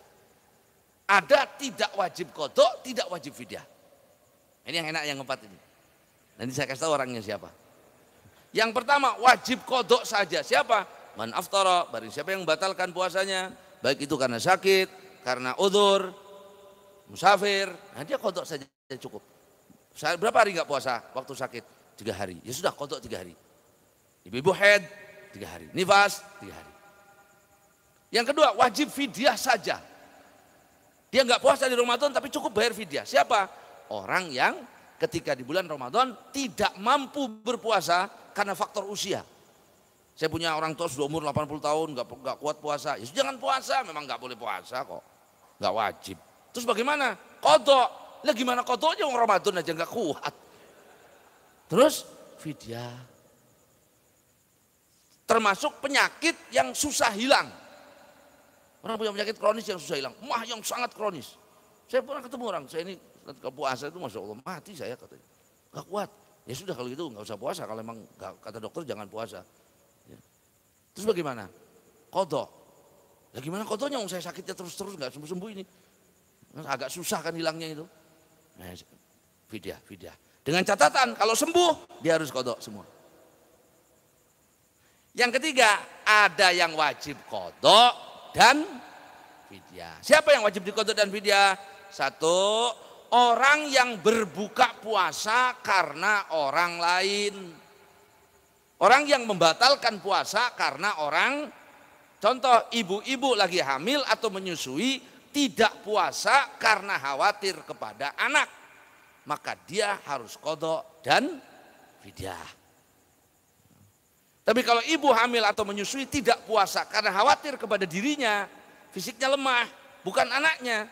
Ada tidak wajib kodok, tidak wajib fidyah. Ini yang enak yang 4 ini. Nanti saya kasih tahu orangnya siapa. Yang pertama wajib kodok saja. Siapa? Man aftara, barang siapa yang membatalkan puasanya, baik itu karena sakit, karena udzur, musafir, nah dia kodok saja cukup. Berapa hari nggak puasa? Waktu sakit 3 hari. Ya sudah kodok 3 hari. Ibu-ibu haid 3 hari. Nifas 3 hari. Yang kedua wajib fidyah saja. Dia nggak puasa di Ramadan tapi cukup bayar fidyah. Siapa? Orang yang ketika di bulan Ramadan tidak mampu berpuasa karena faktor usia. Saya punya orang tua sudah umur 80 tahun nggak kuat puasa. Ya jangan puasa, memang nggak boleh puasa kok, nggak wajib. Terus bagaimana? Qadha. Lah gimana qadhanya orang Ramadan aja nggak kuat. Terus fidyah. Termasuk penyakit yang susah hilang. Orang punya penyakit kronis yang susah hilang, mah yang sangat kronis. Saya pernah ketemu orang, saya ini ketika puasa itu masya Allah mati saya katanya, nggak kuat. Ya sudah kalau gitu nggak usah puasa, kalau memang kata dokter jangan puasa. Terus bagaimana? Qadha. Lah gimana qadhanya? Saya sakitnya terus-terus nggak sembuh-sembuh ini. Agak susah kan hilangnya itu. Nah, fidyah. Dengan catatan kalau sembuh dia harus qadha semua. Yang ketiga, ada yang wajib qadha dan fidyah. Siapa yang wajib diqadha dan fidyah? 1, orang yang berbuka puasa karena orang lain. Orang yang membatalkan puasa karena orang, contoh ibu-ibu lagi hamil atau menyusui tidak puasa karena khawatir kepada anak, maka dia harus qadha dan fidyah. Tapi kalau ibu hamil atau menyusui tidak puasa karena khawatir kepada dirinya, fisiknya lemah, bukan anaknya,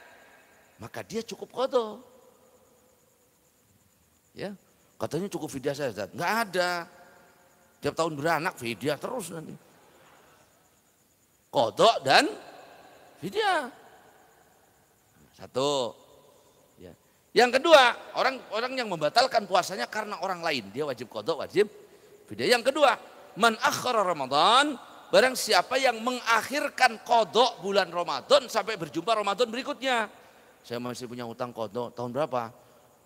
maka dia cukup qadha. Ya, katanya cukup fidyah saja, nggak ada. Tiap tahun beranak fidyah terus nanti. Qadha dan fidyah. 1. Ya. Yang kedua, orang yang membatalkan puasanya karena orang lain, dia wajib qadha, wajib fidyah. Yang kedua, man akhara Ramadan, barang siapa yang mengakhirkan qadha bulan Ramadan sampai berjumpa Ramadan berikutnya. Saya masih punya utang qadha tahun berapa?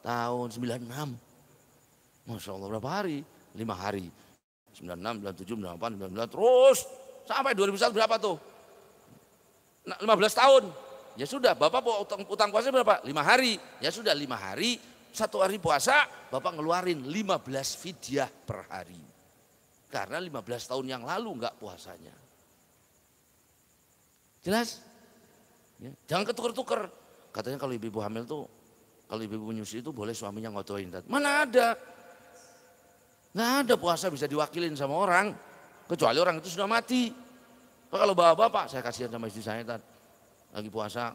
Tahun 96. Masya Allah berapa hari? 5 hari. 96, 97, 98, 99 terus sampai 2001 berapa tuh? 15 tahun. Ya sudah, Bapak utang puasa berapa? 5 hari. Ya sudah 5 hari, 1 hari puasa Bapak ngeluarin 15 fidyah per hari. Karena 15 tahun yang lalu enggak puasanya. Jelas? Ya, jangan ketuker-tuker. Katanya kalau ibu-ibu hamil tuh, kalau ibu-ibu menyusui itu boleh suaminya ngodoin. Mana ada? Nggak ada puasa bisa diwakilin sama orang. Kecuali orang itu sudah mati. Kalau bapak-bapak, saya kasihan sama istri saya tadi. Lagi puasa,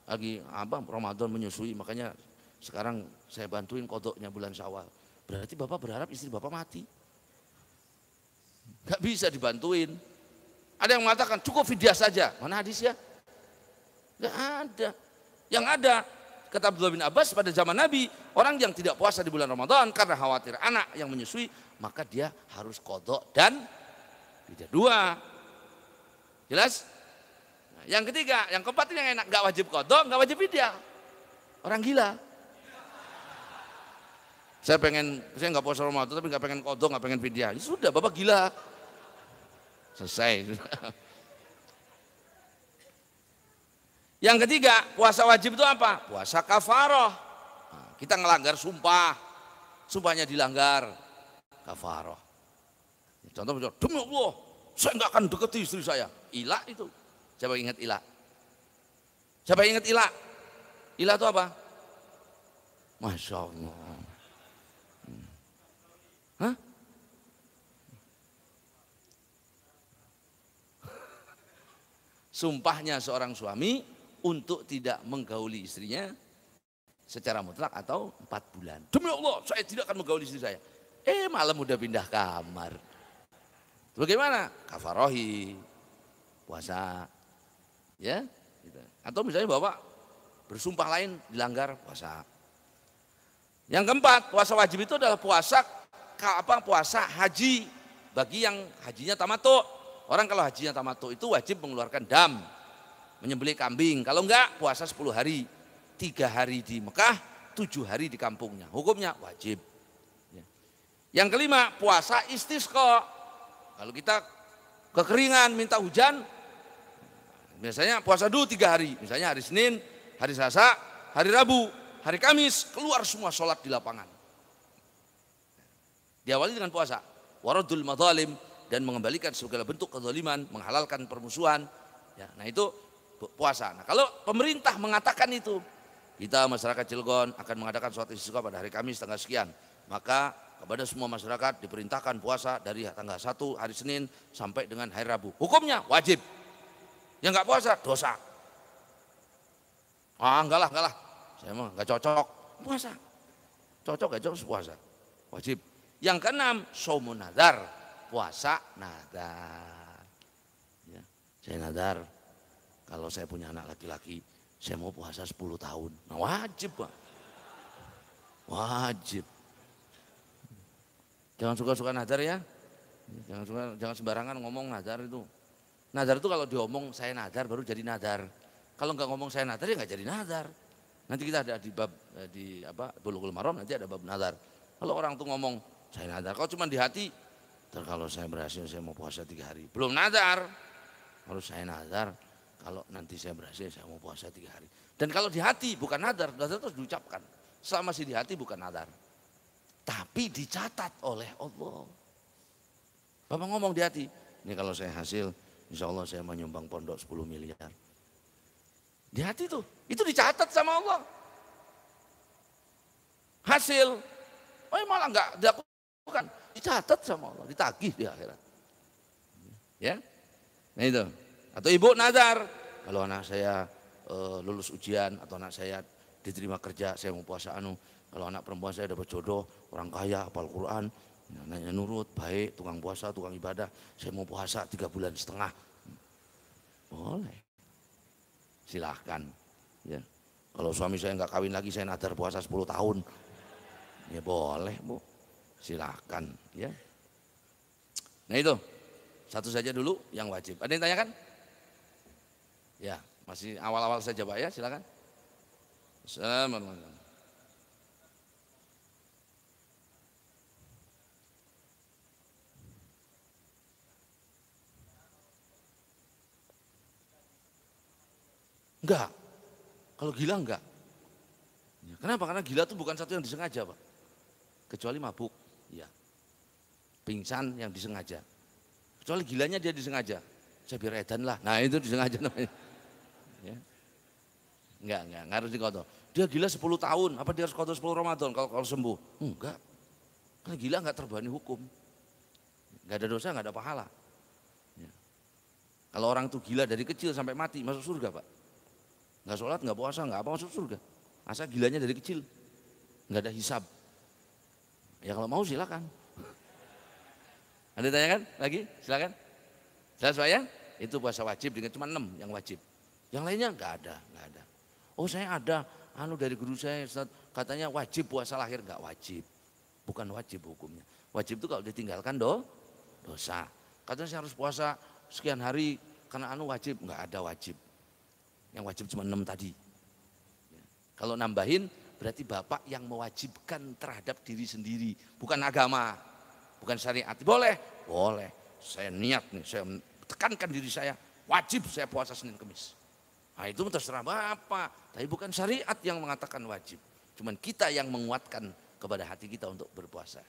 lagi Ramadan menyusui. Makanya sekarang saya bantuin kodoknya bulan Syawal. Berarti bapak berharap istri bapak mati. Nggak bisa dibantuin. Ada yang mengatakan cukup fidyah saja. Mana hadisnya? Nggak ada. Yang ada, kata Abdullah bin Abbas pada zaman Nabi, orang yang tidak puasa di bulan Ramadan karena khawatir anak yang menyusui, maka dia harus kodok dan fidyah 2. Jelas? Nah, yang ketiga, yang keempat ini yang enak, nggak wajib kodok, nggak wajib fidyah. Orang gila. Saya nggak puasa Ramadan tapi nggak pengen kodok, nggak pengen fidyah. Ya sudah, bapak gila. Selesai. Yang ketiga, puasa wajib itu apa? Puasa kafaroh. Nah, kita ngelanggar sumpah, sumpahnya dilanggar, kafaroh. Contoh, demi Allah, saya nggak akan deketi istri saya. Ilah itu. Siapa ingat ilah? Siapa ingat ilah? Ilah itu apa? Masya Allah. Hah? Sumpahnya seorang suami untuk tidak menggauli istrinya secara mutlak atau 4 bulan. Demi Allah, saya tidak akan menggauli istri saya. Malam udah pindah kamar. Bagaimana? Kafarohi, puasa, ya. Gitu. Atau misalnya bapak bersumpah lain dilanggar, puasa. Yang keempat, puasa wajib itu adalah puasa haji bagi yang hajinya tamattu. Orang kalau hajinya tamattu itu wajib mengeluarkan dam, menyembelih kambing. Kalau enggak, puasa 10 hari. 3 hari di Mekah, 7 hari di kampungnya. Hukumnya wajib. Yang kelima, puasa istisqa. Kalau kita kekeringan, minta hujan, biasanya puasa dulu 3 hari. Misalnya hari Senin, hari Selasa, hari Rabu, hari Kamis, keluar semua sholat di lapangan. Diawali dengan puasa. Waradul madzalim, dan mengembalikan segala bentuk kezaliman, menghalalkan permusuhan. Ya, nah itu puasa. Nah, kalau pemerintah mengatakan itu, kita masyarakat Cilegon akan mengadakan sholat istisqa pada hari Kamis tanggal sekian, maka kepada semua masyarakat diperintahkan puasa dari tanggal 1 hari Senin sampai dengan hari Rabu. Hukumnya wajib. Yang nggak puasa dosa. Enggak lah. Saya mah nggak cocok puasa. Cocok gak cocok puasa. Wajib. Yang keenam, shaumun nadar, puasa nadar. Ya, saya nadar kalau saya punya anak laki-laki, saya mau puasa 10 tahun. Nah, wajib, Pak. Wajib. Jangan suka-suka nadar ya. Jangan sembarangan ngomong nadar itu. Nadar itu kalau diomong saya nadar baru jadi nadar. Kalau nggak ngomong saya nadar ya nggak jadi nadar. Nanti kita ada di bab Bulughul Maram, nanti ada bab nadar. Kalau orang tuh ngomong saya nadar, kalau cuma di hati, kalau saya berhasil saya mau puasa 3 hari. Belum nadar. Harus saya nadar, kalau nanti saya berhasil saya mau puasa 3 hari. Dan kalau di hati bukan nadar, nadar terus diucapkan. Selama masih di hati bukan nadar. Tapi dicatat oleh Allah. Bapak ngomong di hati, ini kalau saya hasil, insya Allah saya menyumbang pondok 10 miliar. Di hati tuh, itu dicatat sama Allah. Hasil, malah enggak dilakukan, dicatat sama Allah, ditagih di akhirat. Ya, nah itu. Atau ibu nadar, kalau anak saya lulus ujian atau anak saya diterima kerja, saya mau puasa kalau anak perempuan saya dapat jodoh, orang kaya, hafal Quran, anaknya nurut, baik, tukang puasa, tukang ibadah, saya mau puasa 3,5 bulan. Boleh. Silahkan. Ya. Kalau suami saya nggak kawin lagi, saya nadar puasa 10 tahun. Ya boleh, Bu. Silahkan. Ya. Nah itu, satu saja dulu yang wajib. Ada yang tanyakan? Ya, masih awal-awal saja Pak ya, silakan. Assalamualaikum. Enggak. Kalau gila enggak. Ya, kenapa? Karena gila itu bukan satu yang disengaja, Pak. Kecuali mabuk, ya. Pingsan yang disengaja. Kecuali gilanya dia disengaja. Saya biar edan lah. Nah itu disengaja namanya. Ya. Enggak harus dikotor. Dia gila 10 tahun, apa dia harus kotor 10 Ramadan kalau sembuh? Enggak. Karena gila enggak terbebani hukum. Enggak ada dosa, enggak ada pahala. Ya. Kalau orang itu gila dari kecil sampai mati, masuk surga, Pak. Enggak sholat, enggak puasa, enggak apa masuk surga. Asal gilanya dari kecil. Enggak ada hisab. Ya kalau mau silakan. Anda tanyakan lagi? Silakan. Jelas Pak ya? Itu puasa wajib dengan cuma 6 yang wajib. Yang lainnya enggak ada. Oh saya ada, dari guru saya Ustaz, katanya wajib puasa lahir, enggak wajib. Bukan wajib hukumnya. Wajib itu kalau ditinggalkan dosa. Katanya saya harus puasa sekian hari karena wajib, enggak ada wajib. Yang wajib cuma 6 tadi. Kalau nambahin berarti Bapak yang mewajibkan terhadap diri sendiri, bukan agama, bukan syariat. Boleh. Saya niat nih, saya tekankan diri saya, wajib saya puasa Senin Kemis. Nah itu terserah Bapak, tapi bukan syariat yang mengatakan wajib. Cuman kita yang menguatkan kepada hati kita untuk berpuasa.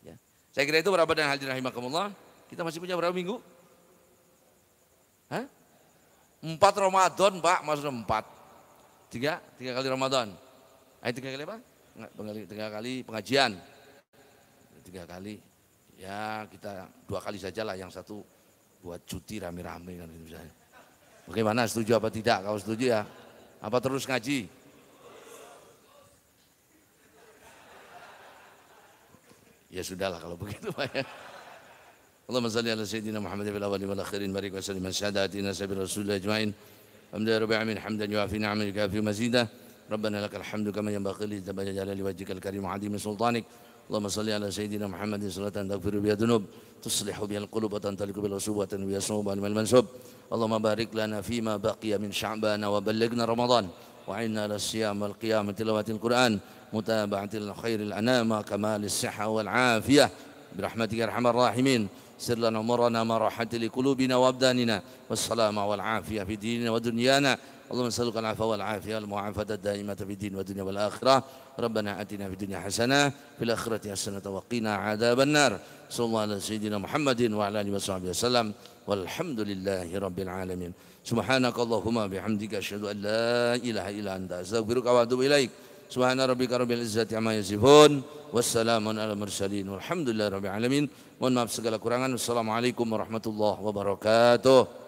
Ya. Saya kira itu berapa dan hadirin rahimakumullah. Kita masih punya berapa minggu? 4 Ramadan Pak, maksudnya 4. 3 kali Ramadan. 3 kali apa? 3 kali pengajian. 3 kali. Ya kita 2 kali saja lah, yang satu buat cuti rame-rame kan gitu misalnya. Bagaimana, setuju apa tidak? Kalau setuju ya, apa terus ngaji? Ya sudahlah kalau begitu Pak ya. Allahumma salli ala sayyidina Muhammad fil awwalin wal akhirin barik wa sallim ala sadatina sabil rasulillah ajmain. Alhamdulillah rabbil alamin hamdan yuafi ni'amahu yukafi mazidah. Rabbana lakal hamdu kama yanbaghi li jalali wajhikal karim wa 'azimi sultanik. Allahumma salli ala sayyidina Muhammadin salatan taghfiru biha dhunub, tuslihu biha al-qulub wa tantaliqu bil usub wa tanwi yasub wal mansub. Allahumma barik lana fima baqiya min sya'ban wa ballighna ramadan wa 'inna ala siyam wal qiyam tilawatil Qur'an mutaba'atil khairil anam kamalis sihha wal 'afiyah birahmatika arhamar rahimin. سر لنا أمورنا ما راحت لقلوبنا وأبداننا والسلامة والعافية في ديننا ودنيانا. اللهم نسألك العفو والعافية والمعافاة الدائمة في الدين والدنيا والآخرة. ربنا آتنا في الدنيا حسنة في الآخرة حسنة وقنا عذاب النار. صلى الله على سيدنا محمد وعلى آله وصحبه وسلم والحمد لله رب العالمين. سبحانك اللهم بحمدك أشهد أن لا إله إلا أنت أستغفرك وأتوب إليك. سبحان ربك رب العزة عما يصفون والسلام على المرسلين والحمد لله رب العالمين. Mohon maaf segala kurangan. Wassalamualaikum warahmatullahi wabarakatuh.